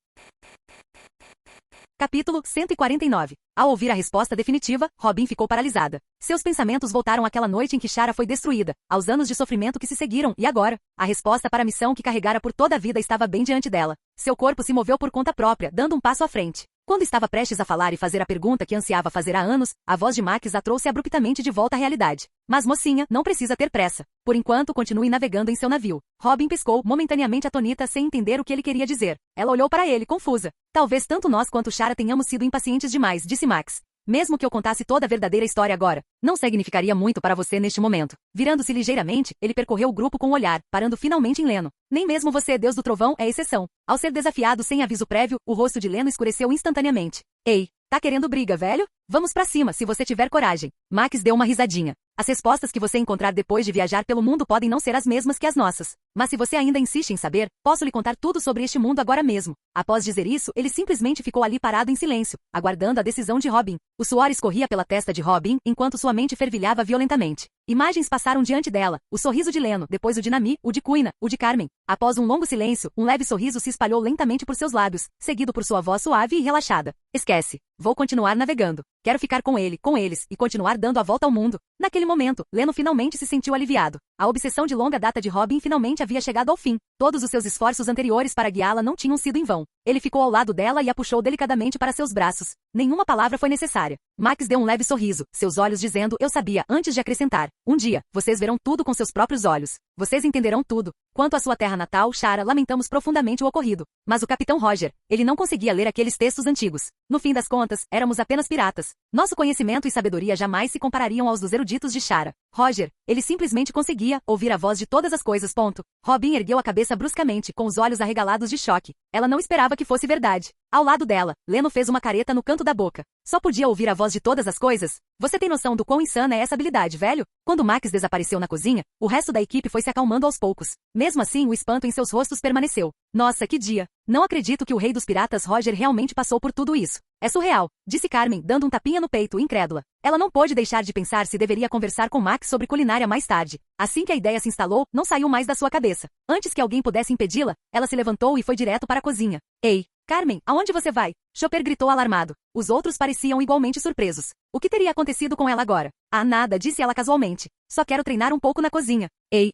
B: Capítulo 149. Ao ouvir a resposta definitiva, Robin ficou paralisada. Seus pensamentos voltaram àquela noite em que Shara foi destruída, aos anos de sofrimento que se seguiram, e agora, a resposta para a missão que carregara por toda a vida estava bem diante dela. Seu corpo se moveu por conta própria, dando um passo à frente. Quando estava prestes a falar e fazer a pergunta que ansiava fazer há anos, a voz de Max a trouxe abruptamente de volta à realidade. Mas mocinha, não precisa ter pressa. Por enquanto, continue navegando em seu navio. Robin piscou, momentaneamente atonita, sem entender o que ele queria dizer. Ela olhou para ele, confusa. Talvez tanto nós quanto Shara tenhamos sido impacientes demais, disse Max. Mesmo que eu contasse toda a verdadeira história agora, não significaria muito para você neste momento. Virando-se ligeiramente, ele percorreu o grupo com o olhar, parando finalmente em Leno. Nem mesmo você, Deus do Trovão, é exceção. Ao ser desafiado sem aviso prévio, o rosto de Leno escureceu instantaneamente. Ei, tá querendo briga, velho? Vamos pra cima, se você tiver coragem. Max deu uma risadinha. As respostas que você encontrar depois de viajar pelo mundo podem não ser as mesmas que as nossas. Mas se você ainda insiste em saber, posso lhe contar tudo sobre este mundo agora mesmo. Após dizer isso, ele simplesmente ficou ali parado em silêncio, aguardando a decisão de Robin. O suor escorria pela testa de Robin, enquanto sua mente fervilhava violentamente. Imagens passaram diante dela, o sorriso de Leno, depois o de Nami, o de Kuina, o de Carmen. Após um longo silêncio, um leve sorriso se espalhou lentamente por seus lábios, seguido por sua voz suave e relaxada. Esquece. Vou continuar navegando. Quero ficar com ele, com eles, e continuar dando a volta ao mundo. Naquele momento, Leno finalmente se sentiu aliviado. A obsessão de longa data de Robin finalmente havia chegado ao fim. Todos os seus esforços anteriores para guiá-la não tinham sido em vão. Ele ficou ao lado dela e a puxou delicadamente para seus braços. Nenhuma palavra foi necessária. Max deu um leve sorriso, seus olhos dizendo, eu sabia, antes de acrescentar. Um dia, vocês verão tudo com seus próprios olhos. Vocês entenderão tudo. Quanto à sua terra natal, Shara, lamentamos profundamente o ocorrido. Mas o Capitão Roger, ele não conseguia ler aqueles textos antigos. No fim das contas, éramos apenas piratas. Nosso conhecimento e sabedoria jamais se comparariam aos dos eruditos de Shara. Roger, ele simplesmente conseguia ouvir a voz de todas as coisas, ponto. Robin ergueu a cabeça bruscamente, com os olhos arregalados de choque. Ela não esperava que fosse verdade. Ao lado dela, Leno fez uma careta no canto da boca. Só podia ouvir a voz de todas as coisas? Você tem noção do quão insana é essa habilidade, velho? Quando Max desapareceu na cozinha, o resto da equipe foi se acalmando aos poucos. Mesmo assim, o espanto em seus rostos permaneceu. Nossa, que dia! Não acredito que o rei dos piratas Roger realmente passou por tudo isso. É surreal, disse Carmen, dando um tapinha no peito, incrédula. Ela não pôde deixar de pensar se deveria conversar com Max sobre culinária mais tarde. Assim que a ideia se instalou, não saiu mais da sua cabeça. Antes que alguém pudesse impedi-la, ela se levantou e foi direto para a cozinha. Ei, Carmen, aonde você vai? Chopper gritou alarmado. Os outros pareciam igualmente surpresos. O que teria acontecido com ela agora? Ah, nada, disse ela casualmente. Só quero treinar um pouco na cozinha. Ei.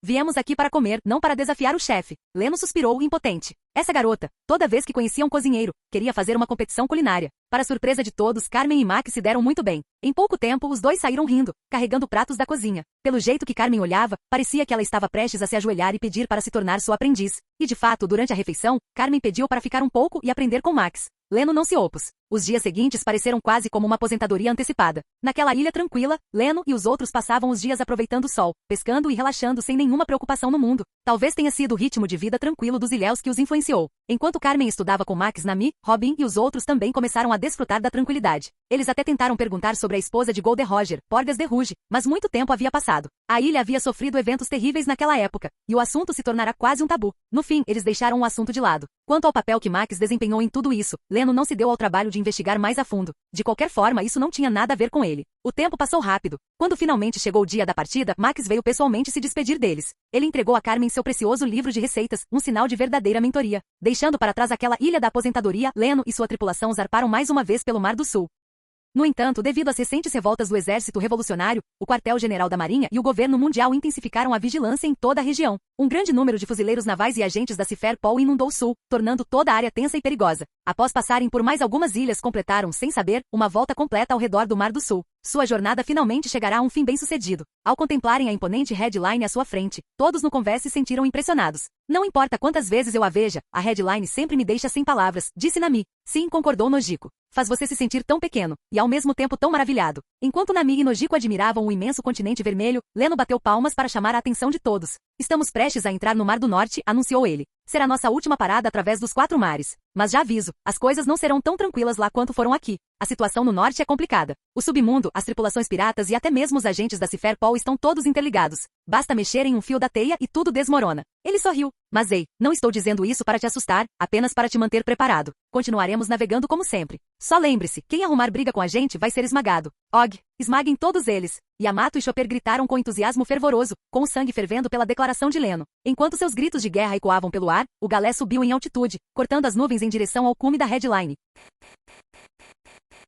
B: Viemos aqui para comer, não para desafiar o chefe. Leno suspirou, impotente. Essa garota, toda vez que conhecia um cozinheiro, queria fazer uma competição culinária. Para surpresa de todos, Carmen e Max se deram muito bem. Em pouco tempo, os dois saíram rindo, carregando pratos da cozinha. Pelo jeito que Carmen olhava, parecia que ela estava prestes a se ajoelhar e pedir para se tornar sua aprendiz. E de fato, durante a refeição, Carmen pediu para ficar um pouco e aprender com Max. Leno não se opôs. Os dias seguintes pareceram quase como uma aposentadoria antecipada. Naquela ilha tranquila, Leno e os outros passavam os dias aproveitando o sol, pescando e relaxando sem nenhuma preocupação no mundo. Talvez tenha sido o ritmo de vida tranquilo dos ilhéus que os influenciou. Enquanto Carmen estudava com Max, Nami, Robin e os outros também começaram a desfrutar da tranquilidade. Eles até tentaram perguntar sobre a esposa de Golden Roger, Porgas de Rouge, mas muito tempo havia passado. A ilha havia sofrido eventos terríveis naquela época, e o assunto se tornara quase um tabu. No fim, eles deixaram o assunto de lado. Quanto ao papel que Max desempenhou em tudo isso, Leno não se deu ao trabalho de investigar mais a fundo. De qualquer forma, isso não tinha nada a ver com ele. O tempo passou rápido. Quando finalmente chegou o dia da partida, Max veio pessoalmente se despedir deles. Ele entregou a Carmen seu precioso livro de receitas, um sinal de verdadeira mentoria. Deixando para trás aquela ilha da aposentadoria, Leno e sua tripulação zarparam mais uma vez pelo Mar do Sul. No entanto, devido às recentes revoltas do Exército Revolucionário, o Quartel-General da Marinha e o governo mundial intensificaram a vigilância em toda a região. Um grande número de fuzileiros navais e agentes da Ciferpol inundou o sul, tornando toda a área tensa e perigosa. Após passarem por mais algumas ilhas, completaram, sem saber, uma volta completa ao redor do Mar do Sul. Sua jornada finalmente chegará a um fim bem-sucedido. Ao contemplarem a imponente headline à sua frente, todos no convés se sentiram impressionados. Não importa quantas vezes eu a veja, a headline sempre me deixa sem palavras, disse Nami. Sim, concordou Nojiko. Faz você se sentir tão pequeno, e ao mesmo tempo tão maravilhado. Enquanto Nami e Nojiko admiravam o imenso continente vermelho, Leno bateu palmas para chamar a atenção de todos. Estamos prestes a entrar no Mar do Norte, anunciou ele. Será nossa última parada através dos 4 mares. Mas já aviso, as coisas não serão tão tranquilas lá quanto foram aqui. A situação no norte é complicada. O submundo, as tripulações piratas e até mesmo os agentes da Ciferpol estão todos interligados. Basta mexer em um fio da teia e tudo desmorona. Ele sorriu. Mas ei, não estou dizendo isso para te assustar, apenas para te manter preparado. Continuaremos navegando como sempre. Só lembre-se, quem arrumar briga com a gente vai ser esmagado. Og. Esmaguem todos eles. Yamato e Chopper gritaram com entusiasmo fervoroso, com o sangue fervendo pela declaração de Leno. Enquanto seus gritos de guerra ecoavam pelo ar, o galé subiu em altitude, cortando as nuvens em direção ao cume da headline.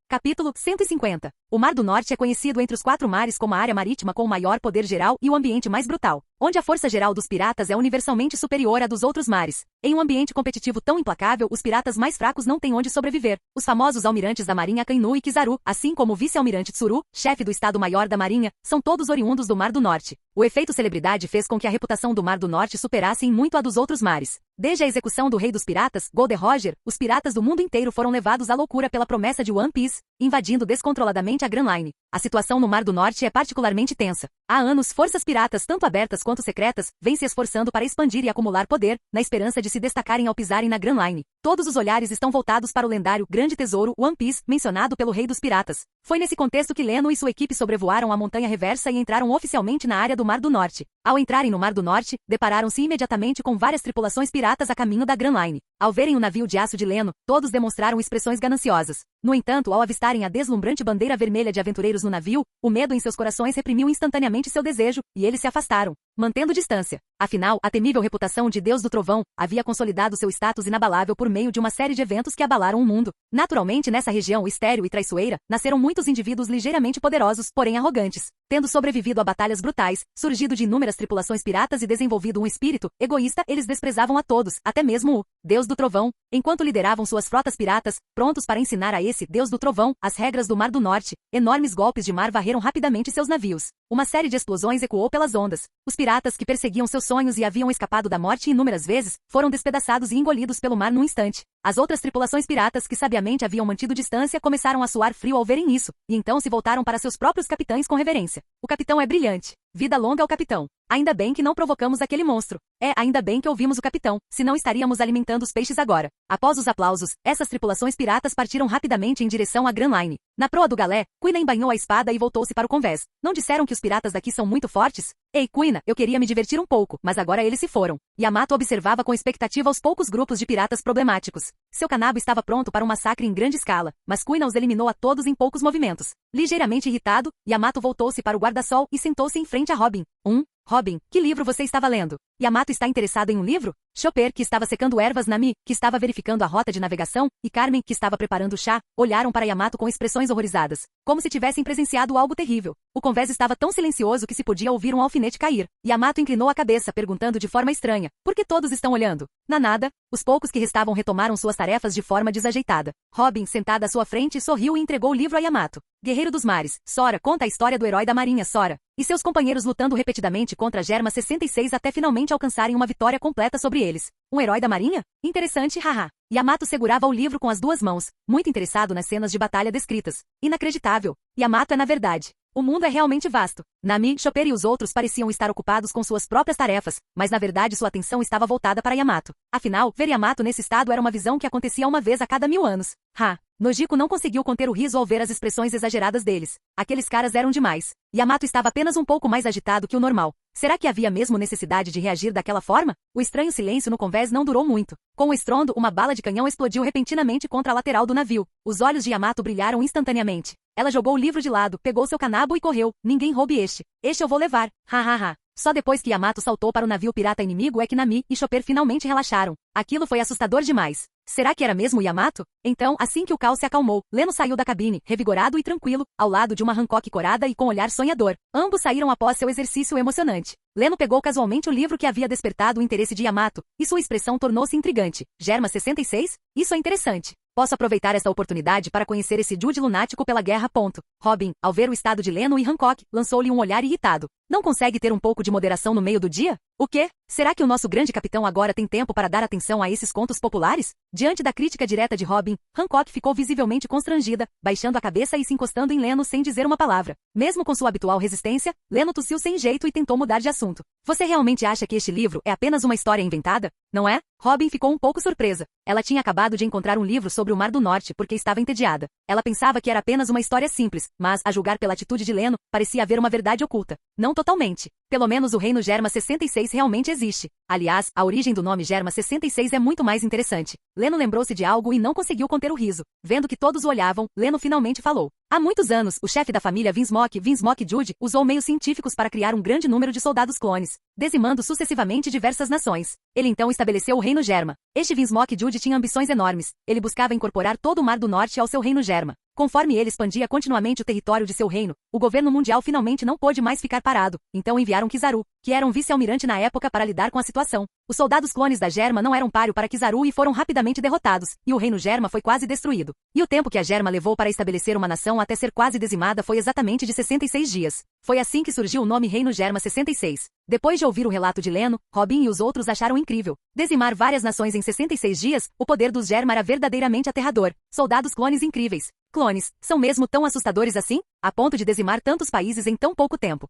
B: Capítulo 150. O Mar do Norte é conhecido entre os 4 mares como a área marítima com o maior poder geral e o ambiente mais brutal, onde a força geral dos piratas é universalmente superior à dos outros mares. Em um ambiente competitivo tão implacável, os piratas mais fracos não têm onde sobreviver. Os famosos almirantes da Marinha Akainu e Kizaru, assim como o vice-almirante Tsuru, chefe do Estado-Maior da Marinha, são todos oriundos do Mar do Norte. O efeito celebridade fez com que a reputação do Mar do Norte superasse em muito a dos outros mares. Desde a execução do rei dos piratas, Gold Roger, os piratas do mundo inteiro foram levados à loucura pela promessa de One Piece, invadindo descontroladamente a Grand Line. A situação no Mar do Norte é particularmente tensa. Há anos, forças piratas, tanto abertas quanto secretas, vêm se esforçando para expandir e acumular poder, na esperança de se destacarem ao pisarem na Grand Line. Todos os olhares estão voltados para o lendário Grande Tesouro One Piece, mencionado pelo Rei dos Piratas. Foi nesse contexto que Leno e sua equipe sobrevoaram a Montanha Reversa e entraram oficialmente na área do Mar do Norte. Ao entrarem no Mar do Norte, depararam-se imediatamente com várias tripulações piratas a caminho da Grand Line. Ao verem o navio de aço de Leno, todos demonstraram expressões gananciosas. No entanto, ao avistarem a deslumbrante bandeira vermelha de aventureiros no navio, o medo em seus corações reprimiu instantaneamente seu desejo, e eles se afastaram, mantendo distância. Afinal, a temível reputação de Deus do Trovão havia consolidado seu status inabalável por meio de uma série de eventos que abalaram o mundo. Naturalmente, nessa região estéril e traiçoeira, nasceram muitos indivíduos ligeiramente poderosos, porém arrogantes. Tendo sobrevivido a batalhas brutais, surgido de inúmeras tripulações piratas e desenvolvido um espírito egoísta, eles desprezavam a todos, até mesmo o Deus do Trovão, enquanto lideravam suas frotas piratas, prontos para ensinar a esse Deus do Trovão as regras do Mar do Norte. Enormes golpes de mar varreram rapidamente seus navios. Uma série de explosões ecoou pelas ondas. Os piratas que perseguiam seus sonhos e haviam escapado da morte inúmeras vezes, foram despedaçados e engolidos pelo mar num instante. As outras tripulações piratas que sabiamente haviam mantido distância começaram a suar frio ao verem isso, e então se voltaram para seus próprios capitães com reverência. O capitão é brilhante. Vida longa ao capitão. Ainda bem que não provocamos aquele monstro. Ainda bem que ouvimos o capitão, senão estaríamos alimentando os peixes agora. Após os aplausos, essas tripulações piratas partiram rapidamente em direção à Grand Line. Na proa do galé, Kuina embainhou a espada e voltou-se para o convés. Não disseram que os piratas daqui são muito fortes? Ei, Kuina, eu queria me divertir um pouco, mas agora eles se foram. Yamato observava com expectativa os poucos grupos de piratas problemáticos. Seu canabo estava pronto para um massacre em grande escala, mas Kuina os eliminou a todos em poucos movimentos. Ligeiramente irritado, Yamato voltou-se para o guarda-sol e sentou-se em frente a Robin. Robin, que livro você estava lendo? Yamato está interessado em um livro? Chopper, que estava secando ervas, Nami, que estava verificando a rota de navegação, e Carmen, que estava preparando o chá, olharam para Yamato com expressões horrorizadas, como se tivessem presenciado algo terrível. O convés estava tão silencioso que se podia ouvir um alfinete cair. Yamato inclinou a cabeça, perguntando de forma estranha: por que todos estão olhando? Nada. Os poucos que restavam retomaram suas tarefas de forma desajeitada. Robin, sentada à sua frente, sorriu e entregou o livro a Yamato. Guerreiro dos Mares. Sora, conta a história do herói da Marinha, Sora, e seus companheiros lutando repetidamente contra a Germa 66 até finalmente alcançarem uma vitória completa sobre eles. Um herói da Marinha? Interessante, haha. Yamato segurava o livro com as 2 mãos, muito interessado nas cenas de batalha descritas. Inacreditável. Yamato é na verdade. O mundo é realmente vasto. Nami, Chopper e os outros pareciam estar ocupados com suas próprias tarefas, mas na verdade sua atenção estava voltada para Yamato. Afinal, ver Yamato nesse estado era uma visão que acontecia uma vez a cada 1000 anos. Nojiko não conseguiu conter o riso ao ver as expressões exageradas deles. Aqueles caras eram demais. Yamato estava apenas um pouco mais agitado que o normal. Será que havia mesmo necessidade de reagir daquela forma? O estranho silêncio no convés não durou muito. Com o estrondo, uma bala de canhão explodiu repentinamente contra a lateral do navio. Os olhos de Yamato brilharam instantaneamente. Ela jogou o livro de lado, pegou seu canabo e correu. Ninguém roube este. Este eu vou levar. Só depois que Yamato saltou para o navio pirata inimigo é que Nami e Chopper finalmente relaxaram. Aquilo foi assustador demais. Será que era mesmo Yamato? Então, assim que o caos se acalmou, Leno saiu da cabine, revigorado e tranquilo, ao lado de uma Hancock corada e com olhar sonhador. Ambos saíram após seu exercício emocionante. Leno pegou casualmente o livro que havia despertado o interesse de Yamato, e sua expressão tornou-se intrigante. Germa 66? Isso é interessante. Posso aproveitar esta oportunidade para conhecer esse Jude lunático pela guerra. Robin, ao ver o estado de Leno e Hancock, lançou-lhe um olhar irritado. Não consegue ter um pouco de moderação no meio do dia? O quê? Será que o nosso grande capitão agora tem tempo para dar atenção a esses contos populares? Diante da crítica direta de Robin, Hancock ficou visivelmente constrangida, baixando a cabeça e se encostando em Leno sem dizer uma palavra. Mesmo com sua habitual resistência, Leno tossiu sem jeito e tentou mudar de assunto. Você realmente acha que este livro é apenas uma história inventada? Não é? Robin ficou um pouco surpresa. Ela tinha acabado de encontrar um livro sobre o Mar do Norte porque estava entediada. Ela pensava que era apenas uma história simples, mas, a julgar pela atitude de Leno, parecia haver uma verdade oculta. Não totalmente. Pelo menos o reino Germa 66 realmente existe. Aliás, a origem do nome Germa 66 é muito mais interessante. Leno lembrou-se de algo e não conseguiu conter o riso. Vendo que todos o olhavam, Leno finalmente falou. Há muitos anos, o chefe da família Vinsmoke Jude, usou meios científicos para criar um grande número de soldados clones, dizimando sucessivamente diversas nações. Ele então estabeleceu o reino Germa. Este Vinsmoke Jude tinha ambições enormes. Ele buscava incorporar todo o Mar do Norte ao seu reino Germa. Conforme ele expandia continuamente o território de seu reino, o governo mundial finalmente não pôde mais ficar parado. Então enviaram Kizaru, que era um vice-almirante na época, para lidar com a situação. Os soldados clones da Germa não eram páreo para Kizaru e foram rapidamente derrotados, e o reino Germa foi quase destruído. E o tempo que a Germa levou para estabelecer uma nação até ser quase dizimada foi exatamente de 66 dias. Foi assim que surgiu o nome Reino Germa 66. Depois de ouvir o relato de Leno, Robin e os outros acharam incrível. Dizimar várias nações em 66 dias, o poder dos Germa era verdadeiramente aterrador. Soldados clones incríveis. Clones, são mesmo tão assustadores assim? A ponto de dizimar tantos países em tão pouco tempo.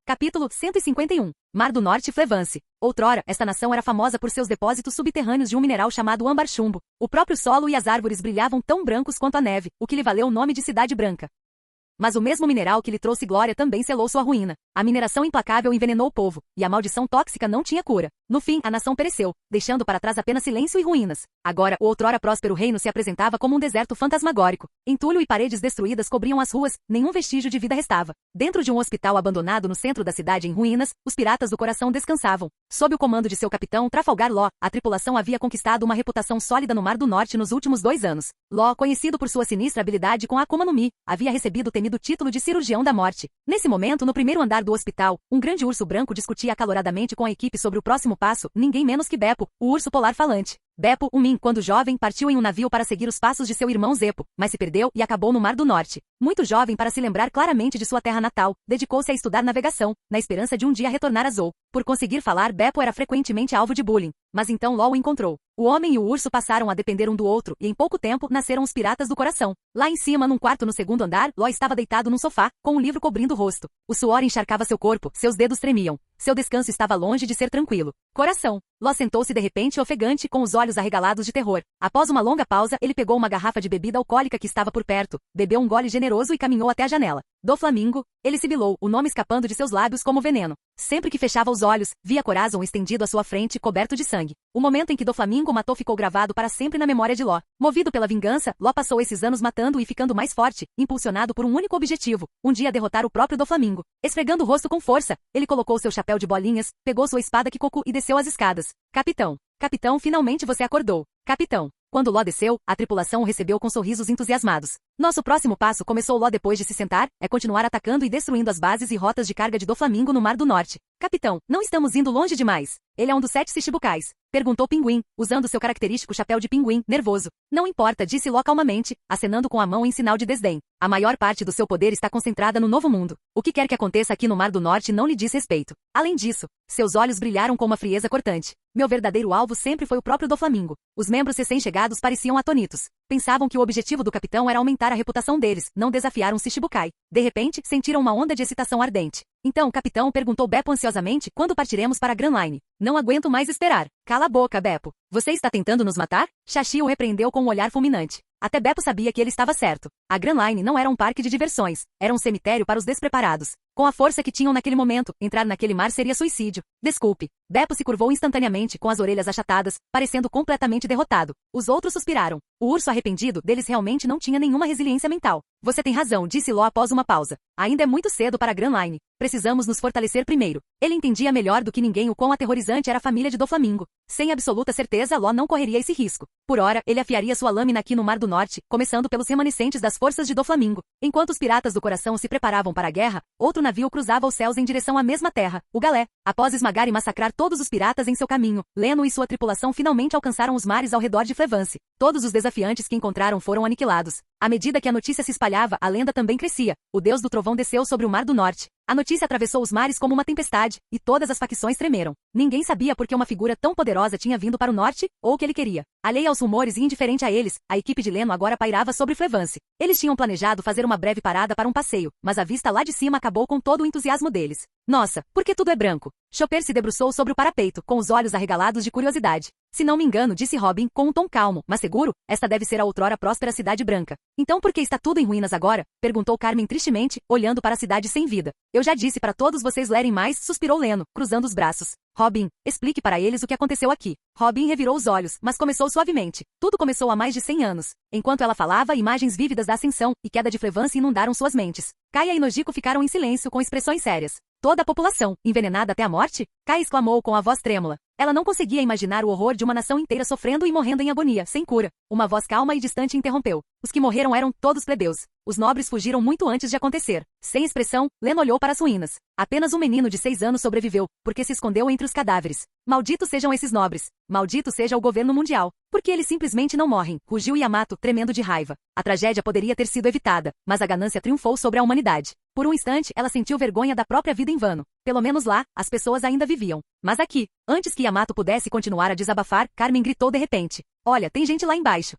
B: Capítulo 151. Mar do Norte Flevance. Outrora, esta nação era famosa por seus depósitos subterrâneos de um mineral chamado âmbar chumbo. O próprio solo e as árvores brilhavam tão brancos quanto a neve, o que lhe valeu o nome de Cidade Branca. Mas o mesmo mineral que lhe trouxe glória também selou sua ruína. A mineração implacável envenenou o povo, e a maldição tóxica não tinha cura. No fim, a nação pereceu, deixando para trás apenas silêncio e ruínas. Agora, o outrora próspero reino se apresentava como um deserto fantasmagórico. Entulho e paredes destruídas cobriam as ruas, nenhum vestígio de vida restava. Dentro de um hospital abandonado no centro da cidade em ruínas, os piratas do coração descansavam. Sob o comando de seu capitão, Trafalgar Law, a tripulação havia conquistado uma reputação sólida no Mar do Norte nos últimos 2 anos. Law, conhecido por sua sinistra habilidade com a Akuma no Mi, havia recebido o temido título de cirurgião da morte. Nesse momento, no primeiro andar do hospital, um grande urso branco discutia acaloradamente com a equipe sobre o próximo passo, ninguém menos que Beppo, o urso polar falante. Beppo, o Min, quando jovem, partiu em um navio para seguir os passos de seu irmão Zeppo, mas se perdeu e acabou no Mar do Norte. Muito jovem para se lembrar claramente de sua terra natal, dedicou-se a estudar navegação, na esperança de um dia retornar a Zou. Por conseguir falar, Beppo era frequentemente alvo de bullying, mas então Law o encontrou. O homem e o urso passaram a depender um do outro, e em pouco tempo nasceram os piratas do coração. Lá em cima, num quarto no segundo andar, Law estava deitado num sofá, com um livro cobrindo o rosto. O suor encharcava seu corpo, seus dedos tremiam. Seu descanso estava longe de ser tranquilo. Coração. Law sentou-se de repente ofegante, com os olhos arregalados de terror. Após uma longa pausa, ele pegou uma garrafa de bebida alcoólica que estava por perto, bebeu um gole generoso e caminhou até a janela. Doflamingo, ele sibilou, o nome escapando de seus lábios como veneno. Sempre que fechava os olhos, via Corazon estendido à sua frente, coberto de sangue. O momento em que Doflamingo matou ficou gravado para sempre na memória de Law. Movido pela vingança, Law passou esses anos matando e ficando mais forte, impulsionado por um único objetivo, um dia derrotar o próprio Doflamingo. Esfregando o rosto com força, ele colocou seu chapéu de bolinhas, pegou sua espada Kikoku e desceu as escadas. Capitão. Capitão, finalmente você acordou. Capitão. Quando Law desceu, a tripulação o recebeu com sorrisos entusiasmados. Nosso próximo passo, começou Law depois de se sentar, é continuar atacando e destruindo as bases e rotas de carga de Doflamingo no Mar do Norte. Capitão, não estamos indo longe demais. Ele é um dos 7 Shichibukais. Perguntou Pinguim, usando seu característico chapéu de pinguim, nervoso. Não importa, disse Law calmamente, acenando com a mão em sinal de desdém. A maior parte do seu poder está concentrada no Novo Mundo. O que quer que aconteça aqui no Mar do Norte não lhe diz respeito. Além disso, seus olhos brilharam com uma frieza cortante. Meu verdadeiro alvo sempre foi o próprio Doflamingo. Os membros recém-chegados pareciam atonitos. Pensavam que o objetivo do capitão era aumentar a reputação deles, não desafiar um Shichibukai. De repente, sentiram uma onda de excitação ardente. Então, capitão, perguntou Beppo ansiosamente, quando partiremos para a Grand Line? Não aguento mais esperar. Cala a boca, Beppo. Você está tentando nos matar? Shashi o repreendeu com um olhar fulminante. Até Beppo sabia que ele estava certo. A Grand Line não era um parque de diversões, era um cemitério para os despreparados. Com a força que tinham naquele momento, entrar naquele mar seria suicídio. Desculpe. Beppo se curvou instantaneamente, com as orelhas achatadas, parecendo completamente derrotado. Os outros suspiraram. O urso arrependido deles realmente não tinha nenhuma resiliência mental. Você tem razão, disse Law após uma pausa. Ainda é muito cedo para a Grand Line. Precisamos nos fortalecer primeiro. Ele entendia melhor do que ninguém o quão aterrorizante era a família de Doflamingo. Sem absoluta certeza, Law não correria esse risco. Por ora, ele afiaria sua lâmina aqui no Mar do Norte, começando pelos remanescentes das forças de Doflamingo. Enquanto os piratas do coração se preparavam para a guerra, outro navio cruzava os céus em direção à mesma terra, o Galé. Após esmagar e massacrar todos os piratas em seu caminho, Leno e sua tripulação finalmente alcançaram os mares ao redor de Flevance. Todos os desafiantes que encontraram foram aniquilados. À medida que a notícia se espalhava, a lenda também crescia. O deus do trovão desceu sobre o Mar do Norte. A notícia atravessou os mares como uma tempestade, e todas as facções tremeram. Ninguém sabia por que uma figura tão poderosa tinha vindo para o norte, ou o que ele queria. Alheia aos rumores e indiferente a eles, a equipe de Leno agora pairava sobre Flevance. Eles tinham planejado fazer uma breve parada para um passeio, mas a vista lá de cima acabou com todo o entusiasmo deles. Nossa, por que tudo é branco? Chopper se debruçou sobre o parapeito, com os olhos arregalados de curiosidade. Se não me engano, disse Robin com um tom calmo, mas seguro, esta deve ser a outrora próspera Cidade Branca. Então por que está tudo em ruínas agora? Perguntou Carmen tristemente, olhando para a cidade sem vida. Eu já disse para todos vocês lerem mais, suspirou Leno, cruzando os braços. Robin, explique para eles o que aconteceu aqui. Robin revirou os olhos, mas começou suavemente. Tudo começou há mais de 100 anos. Enquanto ela falava, imagens vívidas da ascensão e queda de Flevance inundaram suas mentes. Kaia e Nojiko ficaram em silêncio com expressões sérias. Toda a população, envenenada até a morte? Kaia exclamou com a voz trêmula. Ela não conseguia imaginar o horror de uma nação inteira sofrendo e morrendo em agonia, sem cura. Uma voz calma e distante interrompeu. Os que morreram eram todos plebeus. Os nobres fugiram muito antes de acontecer. Sem expressão, Leno olhou para as ruínas. Apenas um menino de 6 anos sobreviveu, porque se escondeu entre os cadáveres. Malditos sejam esses nobres. Maldito seja o governo mundial. Porque eles simplesmente não morrem, rugiu Yamato, tremendo de raiva. A tragédia poderia ter sido evitada, mas a ganância triunfou sobre a humanidade. Por um instante, ela sentiu vergonha da própria vida em vano. Pelo menos lá, as pessoas ainda viviam. Mas aqui, antes que Yamato pudesse continuar a desabafar, Carmen gritou de repente. Olha, tem gente lá embaixo.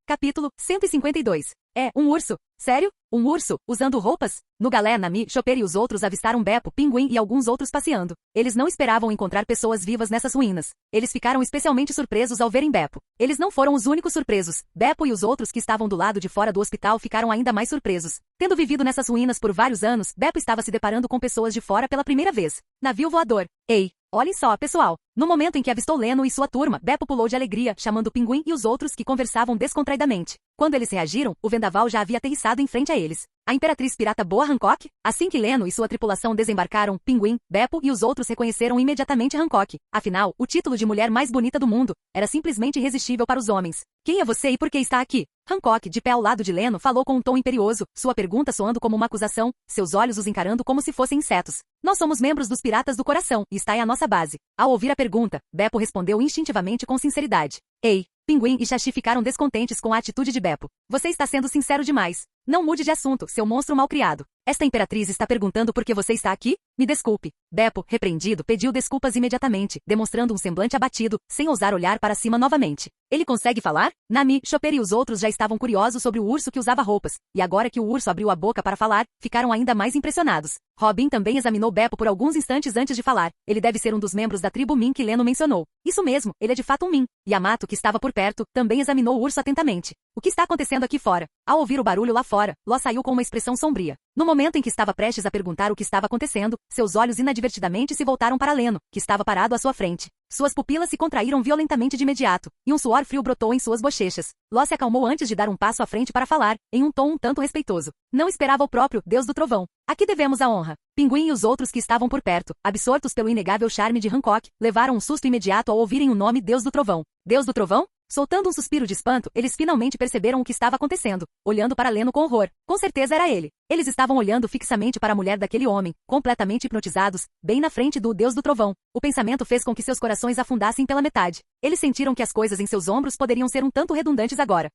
B: Capítulo 152. É, um urso. Sério? Um urso, usando roupas? No galé, Nami, Chopper e os outros avistaram Beppo, Pinguim e alguns outros passeando. Eles não esperavam encontrar pessoas vivas nessas ruínas. Eles ficaram especialmente surpresos ao verem Beppo. Eles não foram os únicos surpresos. Beppo e os outros que estavam do lado de fora do hospital ficaram ainda mais surpresos. Tendo vivido nessas ruínas por vários anos, Beppo estava se deparando com pessoas de fora pela primeira vez. Navio voador. Ei! Olhem só, pessoal. No momento em que avistou Leno e sua turma, Beppo pulou de alegria, chamando o Pinguim e os outros que conversavam descontraidamente. Quando eles reagiram, o vendaval já havia aterrissado em frente a eles. A Imperatriz Pirata Boa Hancock? Assim que Leno e sua tripulação desembarcaram, Pinguim, Beppo e os outros reconheceram imediatamente Hancock. Afinal, o título de mulher mais bonita do mundo era simplesmente irresistível para os homens. Quem é você e por que está aqui? Hancock, de pé ao lado de Leno, falou com um tom imperioso, sua pergunta soando como uma acusação, seus olhos os encarando como se fossem insetos. Nós somos membros dos Piratas do Coração, e está em a nossa base. Ao ouvir a pergunta, Beppo respondeu instintivamente com sinceridade. Ei! Pinguim e Xaxi ficaram descontentes com a atitude de Beppo. Você está sendo sincero demais. Não mude de assunto, seu monstro malcriado. Esta imperatriz está perguntando por que você está aqui? Me desculpe. Beppo, repreendido, pediu desculpas imediatamente, demonstrando um semblante abatido, sem ousar olhar para cima novamente. Ele consegue falar? Nami, Chopper e os outros já estavam curiosos sobre o urso que usava roupas, e agora que o urso abriu a boca para falar, ficaram ainda mais impressionados. Robin também examinou Beppo por alguns instantes antes de falar. Ele deve ser um dos membros da tribo Min que Leno mencionou. Isso mesmo, ele é de fato um Min. Yamato, que estava por perto, também examinou o urso atentamente. O que está acontecendo aqui fora? Ao ouvir o barulho lá fora, Ló saiu com uma expressão sombria. No momento em que estava prestes a perguntar o que estava acontecendo, seus olhos inadvertidamente se voltaram para Leno, que estava parado à sua frente. Suas pupilas se contraíram violentamente de imediato, e um suor frio brotou em suas bochechas. Ló se acalmou antes de dar um passo à frente para falar, em um tom um tanto respeitoso. Não esperava o próprio Deus do Trovão. A que devemos a honra? Pinguim e os outros que estavam por perto, absortos pelo inegável charme de Hancock, levaram um susto imediato ao ouvirem o nome Deus do Trovão. Deus do Trovão? Soltando um suspiro de espanto, eles finalmente perceberam o que estava acontecendo, olhando para Leno com horror. Com certeza era ele. Eles estavam olhando fixamente para a mulher daquele homem, completamente hipnotizados, bem na frente do Deus do Trovão. O pensamento fez com que seus corações afundassem pela metade. Eles sentiram que as coisas em seus ombros poderiam ser um tanto redundantes agora.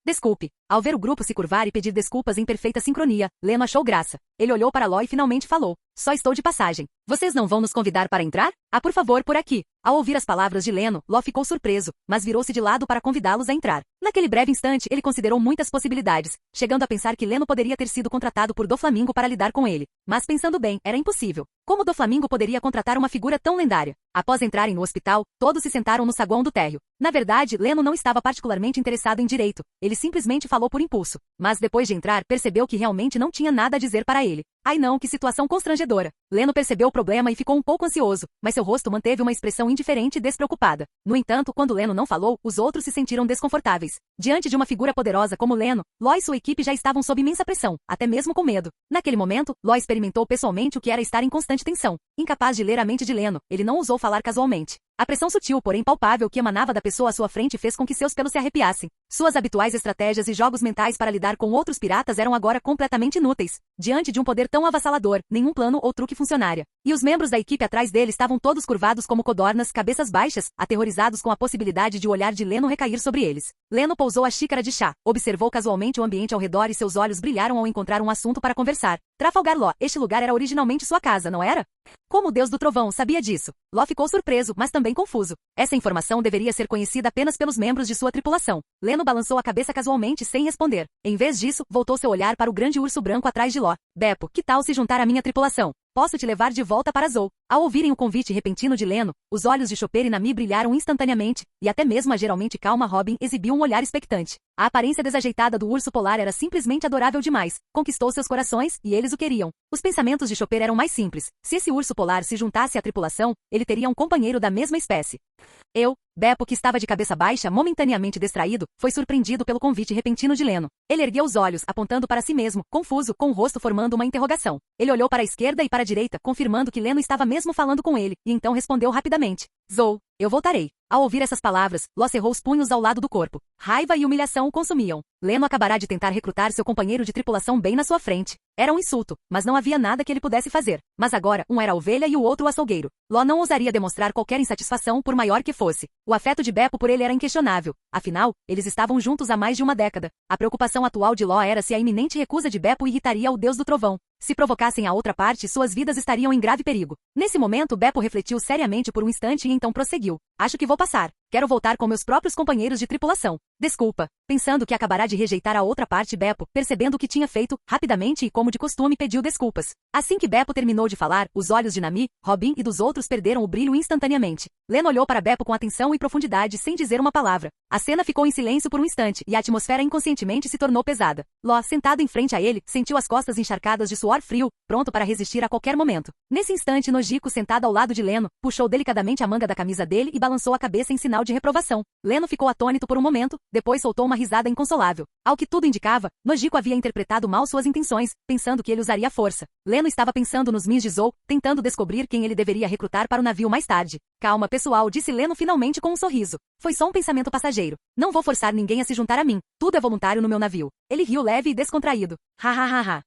B: Desculpe. Ao ver o grupo se curvar e pedir desculpas em perfeita sincronia, Leno achou graça. Ele olhou para Ló e finalmente falou. Só estou de passagem. Vocês não vão nos convidar para entrar? Ah, por favor, por aqui. Ao ouvir as palavras de Leno, Ló ficou surpreso, mas virou-se de lado para convidá-los a entrar. Naquele breve instante, ele considerou muitas possibilidades, chegando a pensar que Leno poderia ter sido contratado por Doflamingo para lidar com ele. Mas pensando bem, era impossível. Como Doflamingo poderia contratar uma figura tão lendária? Após entrarem no hospital, todos se sentaram no saguão do térreo. Na verdade, Leno não estava particularmente interessado em direito. Ele simplesmente falou por impulso. Mas depois de entrar, percebeu que realmente não tinha nada a dizer para ele. Ai não, que situação constrangedora. Leno percebeu o problema e ficou um pouco ansioso, mas seu rosto manteve uma expressão indiferente e despreocupada. No entanto, quando Leno não falou, os outros se sentiram desconfortáveis. Diante de uma figura poderosa como Leno, Ló e sua equipe já estavam sob imensa pressão, até mesmo com medo. Naquele momento, Ló experimentou pessoalmente o que era estar em constante tensão. Incapaz de ler a mente de Leno, ele não ousou falar casualmente. A pressão sutil, porém palpável que emanava da pessoa à sua frente fez com que seus pelos se arrepiassem. Suas habituais estratégias e jogos mentais para lidar com outros piratas eram agora completamente inúteis. Diante de um poder tão avassalador, nenhum plano ou truque funcionaria. E os membros da equipe atrás dele estavam todos curvados como codornas, cabeças baixas, aterrorizados com a possibilidade de o olhar de Leno recair sobre eles. Leno pousou a xícara de chá, observou casualmente o ambiente ao redor e seus olhos brilharam ao encontrar um assunto para conversar. Trafalgar Law, este lugar era originalmente sua casa, não era? Como o Deus do Trovão sabia disso? Law ficou surpreso, mas também confuso. Essa informação deveria ser conhecida apenas pelos membros de sua tripulação. Leno balançou a cabeça casualmente sem responder. Em vez disso, voltou seu olhar para o grande urso branco atrás de Law. Beppo, que tal se juntar à minha tripulação? posso te levar de volta para Zou. Ao ouvirem o convite repentino de Leno, os olhos de Chopper e Nami brilharam instantaneamente, e até mesmo a geralmente calma Robin exibiu um olhar expectante. A aparência desajeitada do urso polar era simplesmente adorável demais, conquistou seus corações, e eles o queriam. Os pensamentos de Chopper eram mais simples. Se esse urso polar se juntasse à tripulação, ele teria um companheiro da mesma espécie. Beppo, que estava de cabeça baixa, momentaneamente distraído, foi surpreendido pelo convite repentino de Leno. Ele ergueu os olhos, apontando para si mesmo, confuso, com o rosto formando uma interrogação. Ele olhou para a esquerda e para a direita, confirmando que Leno estava mesmo falando com ele, e então respondeu rapidamente. Zou, eu voltarei. Ao ouvir essas palavras, Ló cerrou os punhos ao lado do corpo. Raiva e humilhação o consumiam. Leno acabará de tentar recrutar seu companheiro de tripulação bem na sua frente. Era um insulto, mas não havia nada que ele pudesse fazer. Mas agora, um era a ovelha e o outro o açougueiro. Ló não ousaria demonstrar qualquer insatisfação, por maior que fosse. O afeto de Beppo por ele era inquestionável. Afinal, eles estavam juntos há mais de uma década. A preocupação atual de Ló era se a iminente recusa de Beppo irritaria o Deus do Trovão. Se provocassem a outra parte, suas vidas estariam em grave perigo. Nesse momento, Beppo refletiu seriamente por um instante e então prosseguiu. Acho que vou passar. Quero voltar com meus próprios companheiros de tripulação. Desculpa. Pensando que acabará de rejeitar a outra parte, Beppo, percebendo o que tinha feito, rapidamente e como de costume pediu desculpas. Assim que Beppo terminou de falar, os olhos de Nami, Robin e dos outros perderam o brilho instantaneamente. Leno olhou para Beppo com atenção e profundidade sem dizer uma palavra. A cena ficou em silêncio por um instante e a atmosfera inconscientemente se tornou pesada. Ló, sentado em frente a ele, sentiu as costas encharcadas de suor frio, pronto para resistir a qualquer momento. Nesse instante, Nojiko, sentado ao lado de Leno, puxou delicadamente a manga da camisa dele e balançou a cabeça em sinal de reprovação. Leno ficou atônito por um momento, depois soltou uma risada inconsolável. Ao que tudo indicava, Nojiko havia interpretado mal suas intenções, pensando que ele usaria força. Leno estava pensando nos Mins de Zou, tentando descobrir quem ele deveria recrutar para o navio mais tarde. Calma, pessoal, disse Leno finalmente com um sorriso. Foi só um pensamento passageiro. Não vou forçar ninguém a se juntar a mim. Tudo é voluntário no meu navio. Ele riu leve e descontraído. Ha ha ha ha.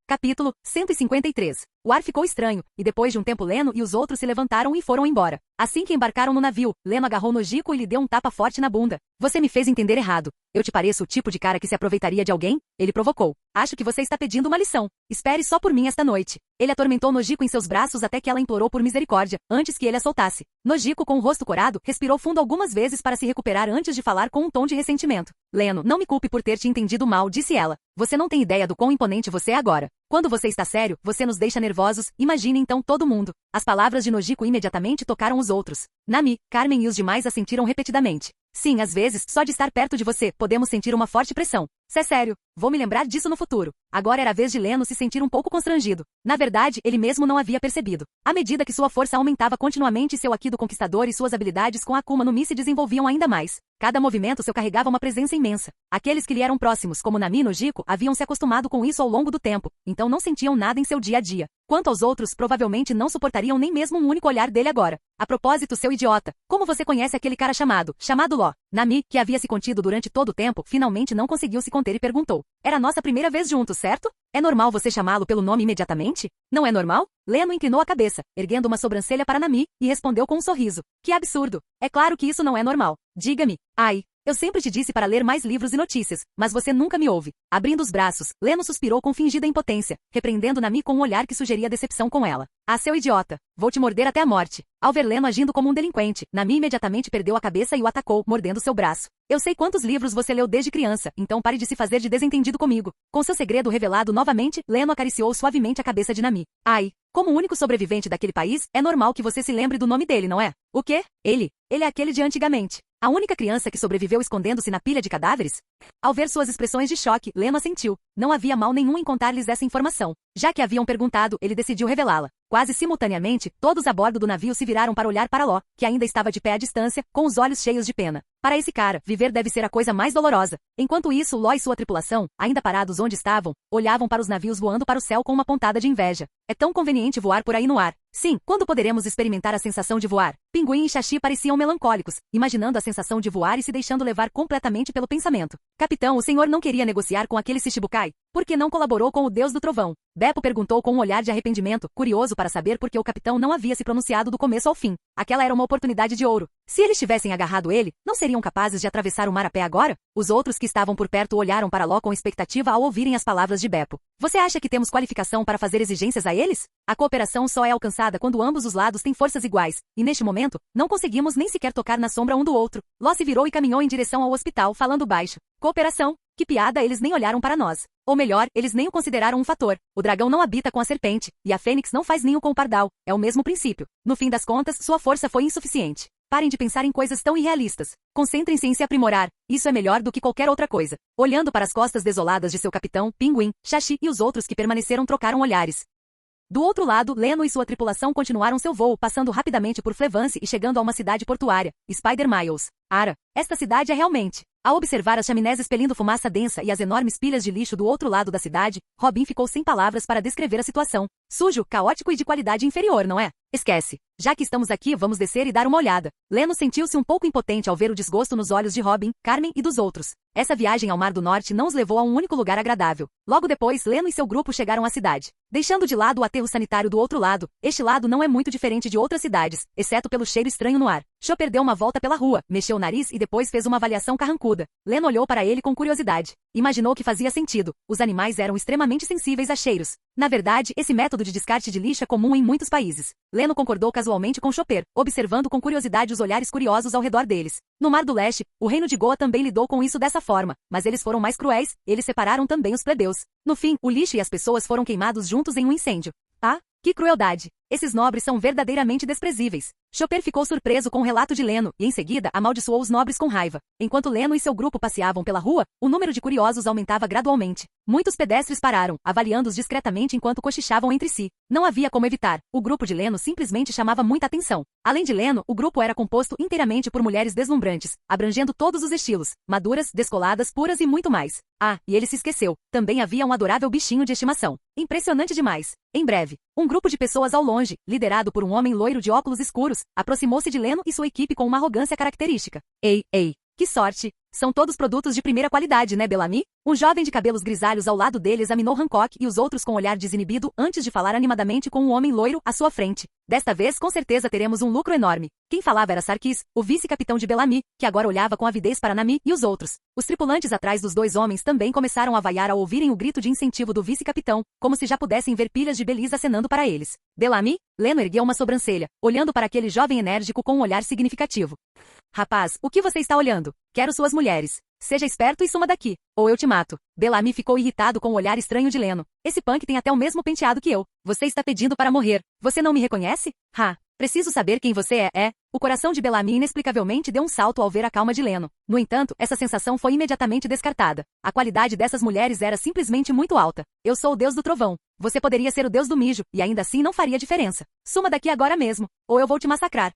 B: Capítulo 153. O ar ficou estranho, e depois de um tempo Leno e os outros se levantaram e foram embora. Assim que embarcaram no navio, Leno agarrou Nojiko e lhe deu um tapa forte na bunda. Você me fez entender errado. Eu te pareço o tipo de cara que se aproveitaria de alguém? Ele provocou. Acho que você está pedindo uma lição. Espere só por mim esta noite. Ele atormentou Nojiko em seus braços até que ela implorou por misericórdia, antes que ele a soltasse. Nojiko, com o rosto corado, respirou fundo algumas vezes para se recuperar antes de falar com um tom de ressentimento. Leno, não me culpe por ter te entendido mal, disse ela. Você não tem ideia do quão imponente você é agora. Quando você está sério, você nos deixa nervosos, imagine então todo mundo. As palavras de Nojiko imediatamente tocaram os outros. Nami, Carmen e os demais assentiram repetidamente. Sim, às vezes, só de estar perto de você, podemos sentir uma forte pressão. Se é sério, vou me lembrar disso no futuro. Agora era a vez de Leno se sentir um pouco constrangido. Na verdade, ele mesmo não havia percebido. À medida que sua força aumentava continuamente, seu Haki do Conquistador e suas habilidades com a Akuma no Mi se desenvolviam ainda mais. Cada movimento seu carregava uma presença imensa. Aqueles que lhe eram próximos, como Nami e Nojiko, haviam se acostumado com isso ao longo do tempo, então não sentiam nada em seu dia a dia. Quanto aos outros, provavelmente não suportariam nem mesmo um único olhar dele agora. A propósito, seu idiota, como você conhece aquele cara chamado Ló? Nami, que havia se contido durante todo o tempo, finalmente não conseguiu se conter e perguntou. Era nossa primeira vez juntos, certo? É normal você chamá-lo pelo nome imediatamente? Não é normal? Leno inclinou a cabeça, erguendo uma sobrancelha para Nami, e respondeu com um sorriso. Que absurdo! É claro que isso não é normal. Diga-me. Ai, eu sempre te disse para ler mais livros e notícias, mas você nunca me ouve. Abrindo os braços, Leno suspirou com fingida impotência, repreendendo Nami com um olhar que sugeria decepção com ela. Ah, seu idiota! Vou te morder até a morte. Ao ver Leno agindo como um delinquente, Nami imediatamente perdeu a cabeça e o atacou, mordendo seu braço. Eu sei quantos livros você leu desde criança, então pare de se fazer de desentendido comigo. Com seu segredo revelado novamente, Leno acariciou suavemente a cabeça de Nami. Ai, como o único sobrevivente daquele país, é normal que você se lembre do nome dele, não é? O quê? Ele é aquele de antigamente. A única criança que sobreviveu escondendo-se na pilha de cadáveres? Ao ver suas expressões de choque, Leno assentiu. Não havia mal nenhum em contar-lhes essa informação. Já que haviam perguntado, ele decidiu revelá-la. Quase simultaneamente, todos a bordo do navio se viraram para olhar para Ló, que ainda estava de pé à distância, com os olhos cheios de pena. Para esse cara, viver deve ser a coisa mais dolorosa. Enquanto isso, Ló e sua tripulação, ainda parados onde estavam, olhavam para os navios voando para o céu com uma pontada de inveja. É tão conveniente voar por aí no ar. Sim, quando poderemos experimentar a sensação de voar? Pinguim e Xaxi pareciam melancólicos, imaginando a sensação de voar e se deixando levar completamente pelo pensamento. Capitão, o senhor não queria negociar com aquele Shichibukai? Por que não colaborou com o Deus do Trovão? Beppo perguntou com um olhar de arrependimento, curioso para saber por que o capitão não havia se pronunciado do começo ao fim. Aquela era uma oportunidade de ouro. Se eles tivessem agarrado ele, não seriam capazes de atravessar o mar a pé agora? Os outros que estavam por perto olharam para Ló com expectativa ao ouvirem as palavras de Beppo. Você acha que temos qualificação para fazer exigências a eles? A cooperação só é alcançada quando ambos os lados têm forças iguais, e neste momento, não conseguimos nem sequer tocar na sombra um do outro. Ló se virou e caminhou em direção ao hospital, falando baixo. Cooperação? Que piada, eles nem olharam para nós. Ou melhor, eles nem o consideraram um fator. O dragão não habita com a serpente, e a fênix não faz ninho com o pardal. É o mesmo princípio. No fim das contas, sua força foi insuficiente. Parem de pensar em coisas tão irrealistas. Concentrem-se em se aprimorar. Isso é melhor do que qualquer outra coisa. Olhando para as costas desoladas de seu capitão, Pinguim, Shashi e os outros que permaneceram trocaram olhares. Do outro lado, Leno e sua tripulação continuaram seu voo, passando rapidamente por Flevance e chegando a uma cidade portuária, Spider Miles. Ara, esta cidade é realmente... Ao observar as chaminés expelindo fumaça densa e as enormes pilhas de lixo do outro lado da cidade, Robin ficou sem palavras para descrever a situação. Sujo, caótico e de qualidade inferior, não é? Esquece. Já que estamos aqui, vamos descer e dar uma olhada. Leno sentiu-se um pouco impotente ao ver o desgosto nos olhos de Robin, Carmen e dos outros. Essa viagem ao Mar do Norte não os levou a um único lugar agradável. Logo depois, Leno e seu grupo chegaram à cidade. Deixando de lado o aterro sanitário do outro lado, este lado não é muito diferente de outras cidades, exceto pelo cheiro estranho no ar. Chopper deu uma volta pela rua, mexeu o nariz e depois fez uma avaliação carrancuda. Leno olhou para ele com curiosidade. Imaginou que fazia sentido. Os animais eram extremamente sensíveis a cheiros. Na verdade, esse método de descarte de lixo é comum em muitos países. Leno concordou casualmente com Chopper, observando com curiosidade os olhares curiosos ao redor deles. No Mar do Leste, o reino de Goa também lidou com isso dessa forma, mas eles foram mais cruéis, eles separaram também os plebeus. No fim, o lixo e as pessoas foram queimados juntos em um incêndio. Ah, que crueldade! Esses nobres são verdadeiramente desprezíveis. Chopper ficou surpreso com o relato de Leno e, em seguida, amaldiçoou os nobres com raiva. Enquanto Leno e seu grupo passeavam pela rua, o número de curiosos aumentava gradualmente. Muitos pedestres pararam, avaliando-os discretamente enquanto cochichavam entre si. Não havia como evitar. O grupo de Leno simplesmente chamava muita atenção. Além de Leno, o grupo era composto inteiramente por mulheres deslumbrantes, abrangendo todos os estilos, maduras, descoladas, puras e muito mais. Ah, e ele se esqueceu. Também havia um adorável bichinho de estimação. Impressionante demais. Em breve, um grupo de pessoas ao longe, liderado por um homem loiro de óculos escuros, aproximou-se de Leno e sua equipe com uma arrogância característica. Ei, que sorte! São todos produtos de primeira qualidade, né, Bellamy? Um jovem de cabelos grisalhos ao lado dele examinou Hancock e os outros com um olhar desinibido antes de falar animadamente com um homem loiro à sua frente. Desta vez, com certeza teremos um lucro enorme. Quem falava era Sarkis, o vice-capitão de Bellamy, que agora olhava com avidez para Nami e os outros. Os tripulantes atrás dos dois homens também começaram a vaiar ao ouvirem o grito de incentivo do vice-capitão, como se já pudessem ver pilhas de belis acenando para eles. Bellamy? Leno ergueu uma sobrancelha, olhando para aquele jovem enérgico com um olhar significativo. Rapaz, o que você está olhando? Quero suas mulheres. Seja esperto e suma daqui, ou eu te mato. Bellamy ficou irritado com o olhar estranho de Leno. Esse punk tem até o mesmo penteado que eu. Você está pedindo para morrer. Você não me reconhece? Preciso saber quem você é. O coração de Bellamy inexplicavelmente deu um salto ao ver a calma de Leno. No entanto, essa sensação foi imediatamente descartada. A qualidade dessas mulheres era simplesmente muito alta. Eu sou o deus do trovão. Você poderia ser o deus do mijo, e ainda assim não faria diferença. Suma daqui agora mesmo, ou eu vou te massacrar.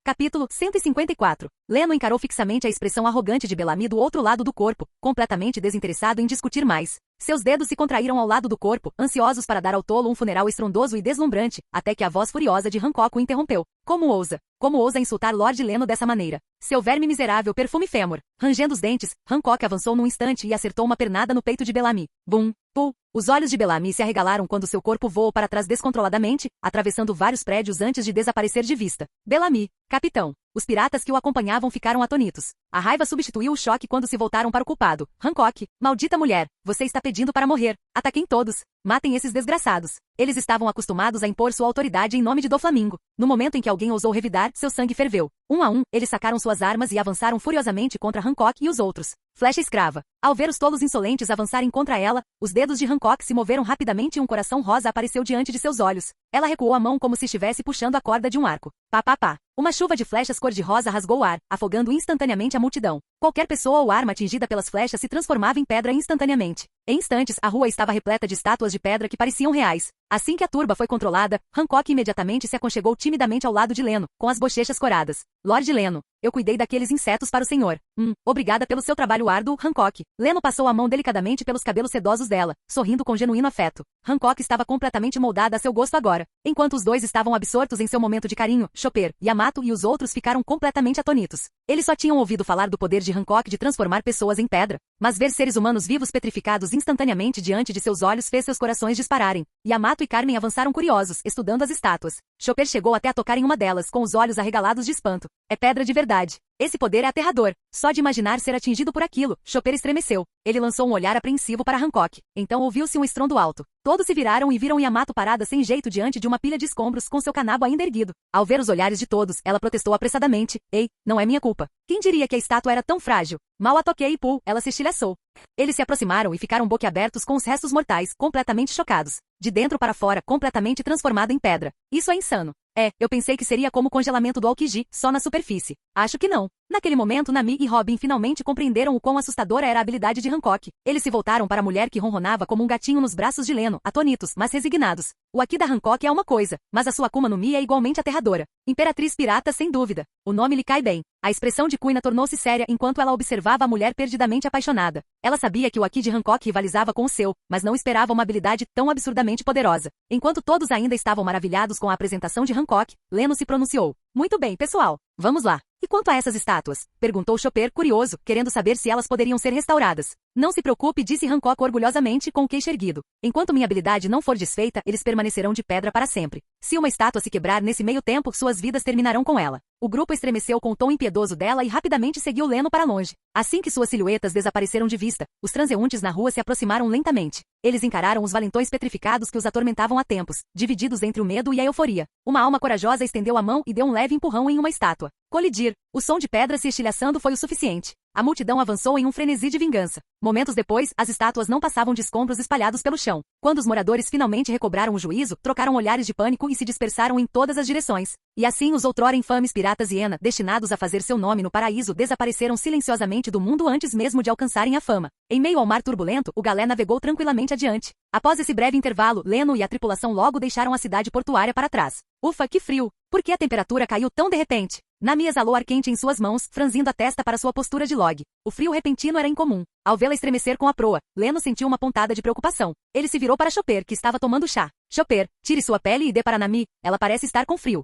B: Capítulo 154. Leno encarou fixamente a expressão arrogante de Bellamy do outro lado do corpo, completamente desinteressado em discutir mais. Seus dedos se contraíram ao lado do corpo, ansiosos para dar ao tolo um funeral estrondoso e deslumbrante, até que a voz furiosa de Hancock o interrompeu. Como ousa? Como ousa insultar Lord Leno dessa maneira? Seu verme miserável perfume fêmur. Rangendo os dentes, Hancock avançou num instante e acertou uma pernada no peito de Bellamy. Bum! Puh! Os olhos de Bellamy se arregalaram quando seu corpo voou para trás descontroladamente, atravessando vários prédios antes de desaparecer de vista. Bellamy, capitão. Os piratas que o acompanhavam ficaram atonitos. A raiva substituiu o choque quando se voltaram para o culpado. Hancock, maldita mulher, você está pedindo para morrer. Ataquem todos. Matem esses desgraçados. Eles estavam acostumados a impor sua autoridade em nome de Doflamingo. No momento em que alguém ousou revidar, seu sangue ferveu. Um a um, eles sacaram suas armas e avançaram furiosamente contra Hancock e os outros. Flecha escrava. Ao ver os tolos insolentes avançarem contra ela, os dedos de Hancock se moveram rapidamente e um coração rosa apareceu diante de seus olhos. Ela recuou a mão como se estivesse puxando a corda de um arco. Pá, pá, pá. Uma chuva de flechas cor-de-rosa rasgou o ar, afogando instantaneamente a multidão. Qualquer pessoa ou arma atingida pelas flechas se transformava em pedra instantaneamente. Em instantes, a rua estava repleta de estátuas de pedra que pareciam reais. Assim que a turba foi controlada, Hancock imediatamente se aconchegou timidamente ao lado de Leno, com as bochechas coradas. Lord Leno, eu cuidei daqueles insetos para o senhor. Obrigada pelo seu trabalho árduo, Hancock. Leno passou a mão delicadamente pelos cabelos sedosos dela, sorrindo com genuíno afeto. Hancock estava completamente moldada a seu gosto agora. Enquanto os dois estavam absortos em seu momento de carinho, Chopper, Yamato e os outros ficaram completamente atonitos. Eles só tinham ouvido falar do poder de Hancock de transformar pessoas em pedra, mas ver seres humanos vivos petrificados instantaneamente diante de seus olhos fez seus corações dispararem. Yamato e Carmen avançaram curiosos, estudando as estátuas. Chopper chegou até a tocar em uma delas, com os olhos arregalados de espanto. É pedra de verdade. Esse poder é aterrador. Só de imaginar ser atingido por aquilo, Chopper estremeceu. Ele lançou um olhar apreensivo para Hancock. Então ouviu-se um estrondo alto. Todos se viraram e viram Yamato parada sem jeito diante de uma pilha de escombros com seu canabo ainda erguido. Ao ver os olhares de todos, ela protestou apressadamente. Ei, não é minha culpa. Quem diria que a estátua era tão frágil? Mal a toquei, Pooh, ela se estilhaçou. Eles se aproximaram e ficaram boquiabertos com os restos mortais, completamente chocados. De dentro para fora, completamente transformada em pedra. Isso é insano. Eu pensei que seria como o congelamento do Aokiji, só na superfície. Acho que não. Naquele momento, Nami e Robin finalmente compreenderam o quão assustadora era a habilidade de Hancock. Eles se voltaram para a mulher que ronronava como um gatinho nos braços de Leno, atônitos, mas resignados. O Aki da Hancock é uma coisa, mas a sua Akuma no Mi é igualmente aterradora. Imperatriz Pirata, sem dúvida. O nome lhe cai bem. A expressão de Kuina tornou-se séria enquanto ela observava a mulher perdidamente apaixonada. Ela sabia que o Aki de Hancock rivalizava com o seu, mas não esperava uma habilidade tão absurdamente poderosa. Enquanto todos ainda estavam maravilhados com a apresentação de Hancock, Leno se pronunciou. Muito bem, pessoal. Vamos lá. E quanto a essas estátuas? Perguntou Chopper, curioso, querendo saber se elas poderiam ser restauradas. Não se preocupe, disse Hancock orgulhosamente com o queixo erguido. Enquanto minha habilidade não for desfeita, eles permanecerão de pedra para sempre. Se uma estátua se quebrar nesse meio tempo, suas vidas terminarão com ela. O grupo estremeceu com o tom impiedoso dela e rapidamente seguiu Leno para longe. Assim que suas silhuetas desapareceram de vista, os transeuntes na rua se aproximaram lentamente. Eles encararam os valentões petrificados que os atormentavam há tempos, divididos entre o medo e a euforia. Uma alma corajosa estendeu a mão e deu um leve empurrão em uma estátua. Colidir. O som de pedra se estilhaçando foi o suficiente. A multidão avançou em um frenesi de vingança. Momentos depois, as estátuas não passavam de escombros espalhados pelo chão. Quando os moradores finalmente recobraram o juízo, trocaram olhares de pânico e se dispersaram em todas as direções. E assim os outrora infames piratas Hiena, destinados a fazer seu nome no paraíso, desapareceram silenciosamente do mundo antes mesmo de alcançarem a fama. Em meio ao mar turbulento, o galé navegou tranquilamente adiante. Após esse breve intervalo, Leno e a tripulação logo deixaram a cidade portuária para trás. Ufa, que frio! Por que a temperatura caiu tão de repente? Nami exalou ar quente em suas mãos, franzindo a testa para sua postura de log. O frio repentino era incomum. Ao vê-la estremecer com a proa, Leno sentiu uma pontada de preocupação. Ele se virou para Chopper, que estava tomando chá. Chopper, tire sua pele e dê para Nami, ela parece estar com frio.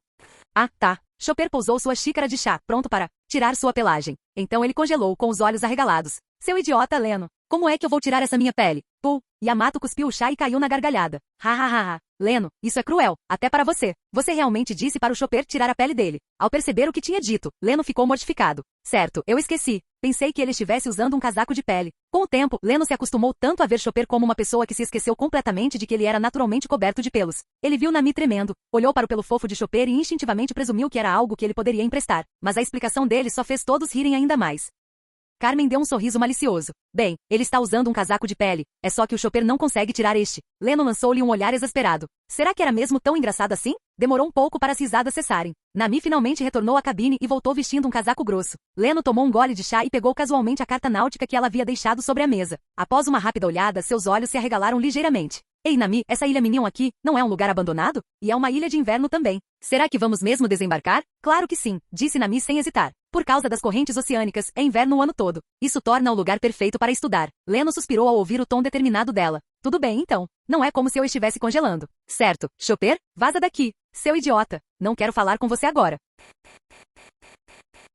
B: Ah, tá. Chopper pousou sua xícara de chá, pronto para tirar sua pelagem. Então ele congelou com os olhos arregalados. Seu idiota, Leno. Como é que eu vou tirar essa minha pele? Pooh. Yamato cuspiu o chá e caiu na gargalhada. Ha ha ha ha. Leno, isso é cruel, até para você. Você realmente disse para o Chopper tirar a pele dele. Ao perceber o que tinha dito, Leno ficou mortificado. Certo, eu esqueci. Pensei que ele estivesse usando um casaco de pele. Com o tempo, Leno se acostumou tanto a ver Chopper como uma pessoa que se esqueceu completamente de que ele era naturalmente coberto de pelos. Ele viu Nami tremendo, olhou para o pelo fofo de Chopper e instintivamente presumiu que era algo que ele poderia emprestar. Mas a explicação dele só fez todos rirem ainda mais. Carmen deu um sorriso malicioso. Bem, ele está usando um casaco de pele. É só que o Chopper não consegue tirar este. Leno lançou-lhe um olhar exasperado. Será que era mesmo tão engraçado assim? Demorou um pouco para as risadas cessarem. Nami finalmente retornou à cabine e voltou vestindo um casaco grosso. Leno tomou um gole de chá e pegou casualmente a carta náutica que ela havia deixado sobre a mesa. Após uma rápida olhada, seus olhos se arregalaram ligeiramente. Ei, Nami, essa ilha Minion aqui não é um lugar abandonado? E é uma ilha de inverno também. Será que vamos mesmo desembarcar? Claro que sim, disse Nami sem hesitar. Por causa das correntes oceânicas, é inverno o ano todo. Isso torna o lugar perfeito para estudar. Leno suspirou ao ouvir o tom determinado dela. Tudo bem, então. Não é como se eu estivesse congelando. Certo. Chopper, vaza daqui. Seu idiota. Não quero falar com você agora.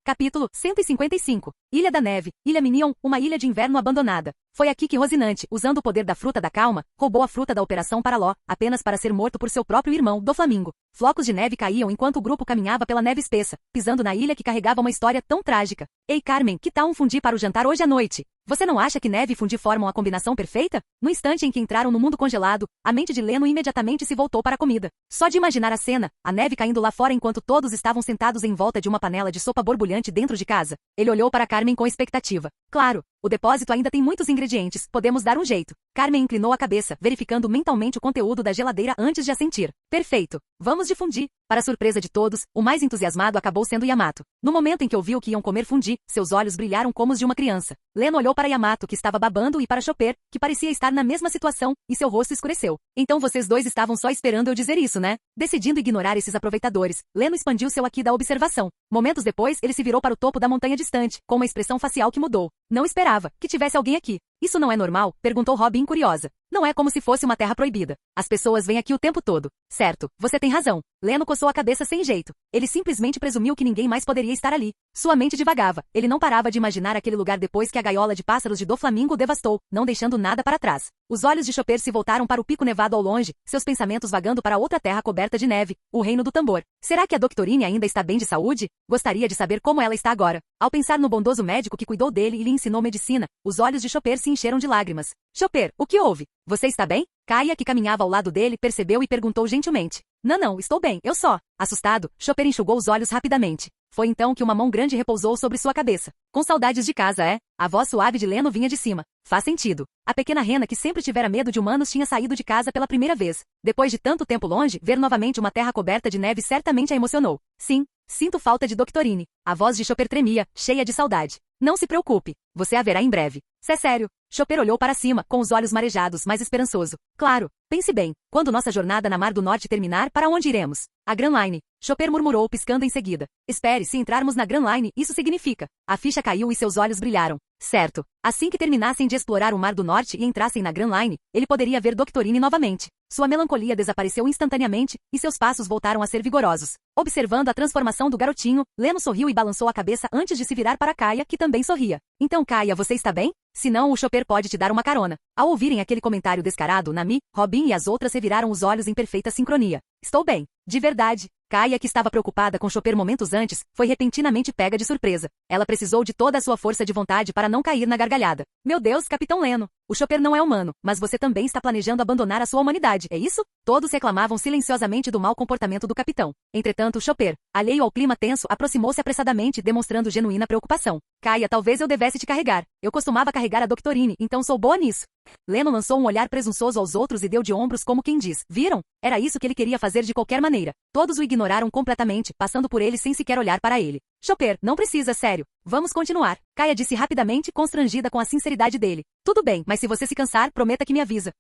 B: Capítulo 155. Ilha da Neve, Ilha Minion, uma ilha de inverno abandonada. Foi aqui que Rocinante, usando o poder da fruta da calma, roubou a fruta da Operação Paraló, apenas para ser morto por seu próprio irmão, do Flamingo. Flocos de neve caíam enquanto o grupo caminhava pela neve espessa, pisando na ilha que carregava uma história tão trágica. Ei, Carmen, que tal um fundi para o jantar hoje à noite? Você não acha que neve e fundi formam a combinação perfeita? No instante em que entraram no mundo congelado, a mente de Leno imediatamente se voltou para a comida. Só de imaginar a cena, a neve caindo lá fora enquanto todos estavam sentados em volta de uma panela de sopa borbulhante dentro de casa. Ele olhou para Carmen com expectativa. Claro, o depósito ainda tem muitos ingredientes, podemos dar um jeito. Carmen inclinou a cabeça, verificando mentalmente o conteúdo da geladeira antes de assentir. Perfeito. Vamos de fundi. Para surpresa de todos, o mais entusiasmado acabou sendo Yamato. No momento em que ouviu que iam comer fundi, seus olhos brilharam como os de uma criança. Leno olhou para Yamato, que estava babando, e para Chopper, que parecia estar na mesma situação, e seu rosto escureceu. Então vocês dois estavam só esperando eu dizer isso, né? Decidindo ignorar esses aproveitadores, Leno expandiu seu aqui da observação. Momentos depois, ele se virou para o topo da montanha distante, com uma expressão facial que mudou. Não esperava que tivesse alguém aqui. Isso não é normal? Perguntou Robin curiosa. Não é como se fosse uma terra proibida. As pessoas vêm aqui o tempo todo. Certo, você tem razão. Leno coçou a cabeça sem jeito. Ele simplesmente presumiu que ninguém mais poderia estar ali. Sua mente divagava. Ele não parava de imaginar aquele lugar depois que a gaiola de pássaros de Doflamingo o devastou, não deixando nada para trás. Os olhos de Chopper se voltaram para o pico nevado ao longe, seus pensamentos vagando para outra terra coberta de neve, o reino do tambor. Será que a Doctorine ainda está bem de saúde? Gostaria de saber como ela está agora. Ao pensar no bondoso médico que cuidou dele e lhe ensinou medicina, os olhos de Chopper se encheram de lágrimas. Chopper, o que houve? Você está bem? Kaia, que caminhava ao lado dele, percebeu e perguntou gentilmente. Não, estou bem, eu só. Assustado, Chopper enxugou os olhos rapidamente. Foi então que uma mão grande repousou sobre sua cabeça. Com saudades de casa, é? A voz suave de Leno vinha de cima. Faz sentido. A pequena rena que sempre tivera medo de humanos tinha saído de casa pela primeira vez. Depois de tanto tempo longe, ver novamente uma terra coberta de neve certamente a emocionou. Sim, sinto falta de Doctorine. A voz de Chopper tremia, cheia de saudade. Não se preocupe, você a verá em breve. Se é sério. Chopper olhou para cima, com os olhos marejados, mas esperançoso. Claro, pense bem, quando nossa jornada na Mar do Norte terminar, para onde iremos? A Grand Line. Chopper murmurou, piscando em seguida. Espere, se entrarmos na Grand Line, isso significa. A ficha caiu e seus olhos brilharam. Certo. Assim que terminassem de explorar o Mar do Norte e entrassem na Grand Line, ele poderia ver Doctorine novamente. Sua melancolia desapareceu instantaneamente, e seus passos voltaram a ser vigorosos. Observando a transformação do garotinho, Leno sorriu e balançou a cabeça antes de se virar para Kaia, que também sorria. Então Kaia, você está bem? Se não, o Chopper pode te dar uma carona. Ao ouvirem aquele comentário descarado, Nami, Robin e as outras reviraram os olhos em perfeita sincronia. Estou bem. De verdade. Kaia, que estava preocupada com Chopper momentos antes, foi repentinamente pega de surpresa. Ela precisou de toda a sua força de vontade para não cair na gargalhada. Meu Deus, Capitão Leno. O Chopper não é humano, mas você também está planejando abandonar a sua humanidade, é isso? Todos reclamavam silenciosamente do mau comportamento do capitão. Entretanto, Chopper, alheio ao clima tenso, aproximou-se apressadamente, demonstrando genuína preocupação. Kaia, talvez eu devesse te carregar. Eu costumava carregar a Doctorine, então sou boa nisso. Leno lançou um olhar presunçoso aos outros e deu de ombros como quem diz, viram? Era isso que ele queria fazer de qualquer maneira. Todos o ignoraram completamente, passando por ele sem sequer olhar para ele. Chopper, não precisa, sério. Vamos continuar. Kaia disse rapidamente, constrangida com a sinceridade dele. Tudo bem, mas se você se cansar, prometa que me avisa.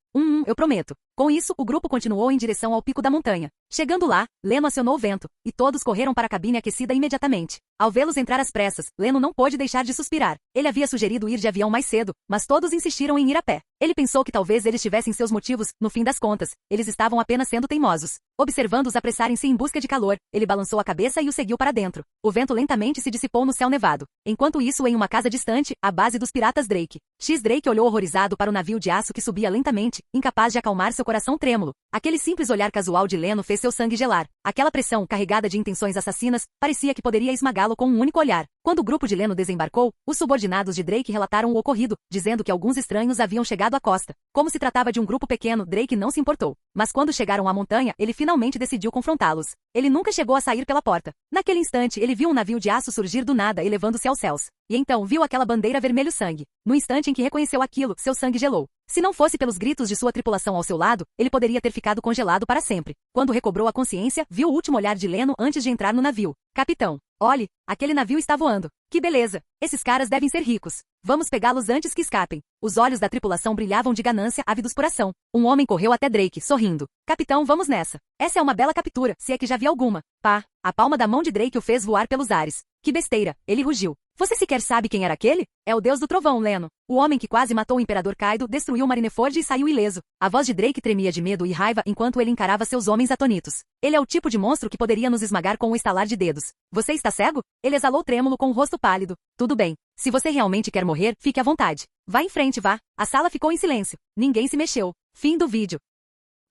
B: Eu prometo. Com isso, o grupo continuou em direção ao pico da montanha. Chegando lá, Leno acionou o vento, e todos correram para a cabine aquecida imediatamente. Ao vê-los entrar às pressas, Leno não pôde deixar de suspirar. Ele havia sugerido ir de avião mais cedo, mas todos insistiram em ir a pé. Ele pensou que talvez eles tivessem seus motivos, no fim das contas. Eles estavam apenas sendo teimosos. Observando-os apressarem-se em busca de calor, ele balançou a cabeça e o seguiu para dentro. O vento lentamente se dissipou no céu nevado. Enquanto isso, em uma casa distante, a base dos piratas Drake. Drake olhou horrorizado para o navio de aço que subia lentamente, incapaz de acalmar seu coração trêmulo. Aquele simples olhar casual de Leno fez seu sangue gelar. Aquela pressão, carregada de intenções assassinas, parecia que poderia esmagá-lo com um único olhar. Quando o grupo de Leno desembarcou, os subordinados de Drake relataram o ocorrido, dizendo que alguns estranhos haviam chegado à costa. Como se tratava de um grupo pequeno, Drake não se importou. Mas quando chegaram à montanha, ele finalmente decidiu confrontá-los. Ele nunca chegou a sair pela porta. Naquele instante, ele viu um navio de aço surgir do nada, elevando-se aos céus. E então viu aquela bandeira vermelho-sangue. No instante em que reconheceu aquilo, seu sangue gelou. Se não fosse pelos gritos de sua tripulação ao seu lado, ele poderia ter ficado congelado para sempre. Quando recobrou a consciência, viu o último olhar de Leno antes de entrar no navio. Capitão, olhe, aquele navio está voando. Que beleza! Esses caras devem ser ricos. Vamos pegá-los antes que escapem. Os olhos da tripulação brilhavam de ganância, ávidos por ação. Um homem correu até Drake, sorrindo. Capitão, vamos nessa. Essa é uma bela captura, se é que já vi alguma. Pá, a palma da mão de Drake o fez voar pelos ares. Que besteira, ele rugiu. Você sequer sabe quem era aquele? É o deus do trovão, Leno. O homem que quase matou o Imperador Kaido destruiu Marineford e saiu ileso. A voz de Drake tremia de medo e raiva enquanto ele encarava seus homens atônitos. Ele é o tipo de monstro que poderia nos esmagar com um estalar de dedos. Você está cego? Ele exalou trêmulo com o rosto pálido. Tudo bem. Se você realmente quer morrer, fique à vontade. Vá em frente, vá. A sala ficou em silêncio. Ninguém se mexeu. Fim do vídeo.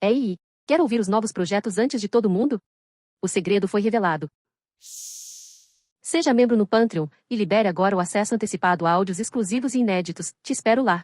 C: Ei, quer ouvir os novos projetos antes de todo mundo? O segredo foi revelado. Seja membro no Patreon e libere agora o acesso antecipado a áudios exclusivos e inéditos. Te espero lá.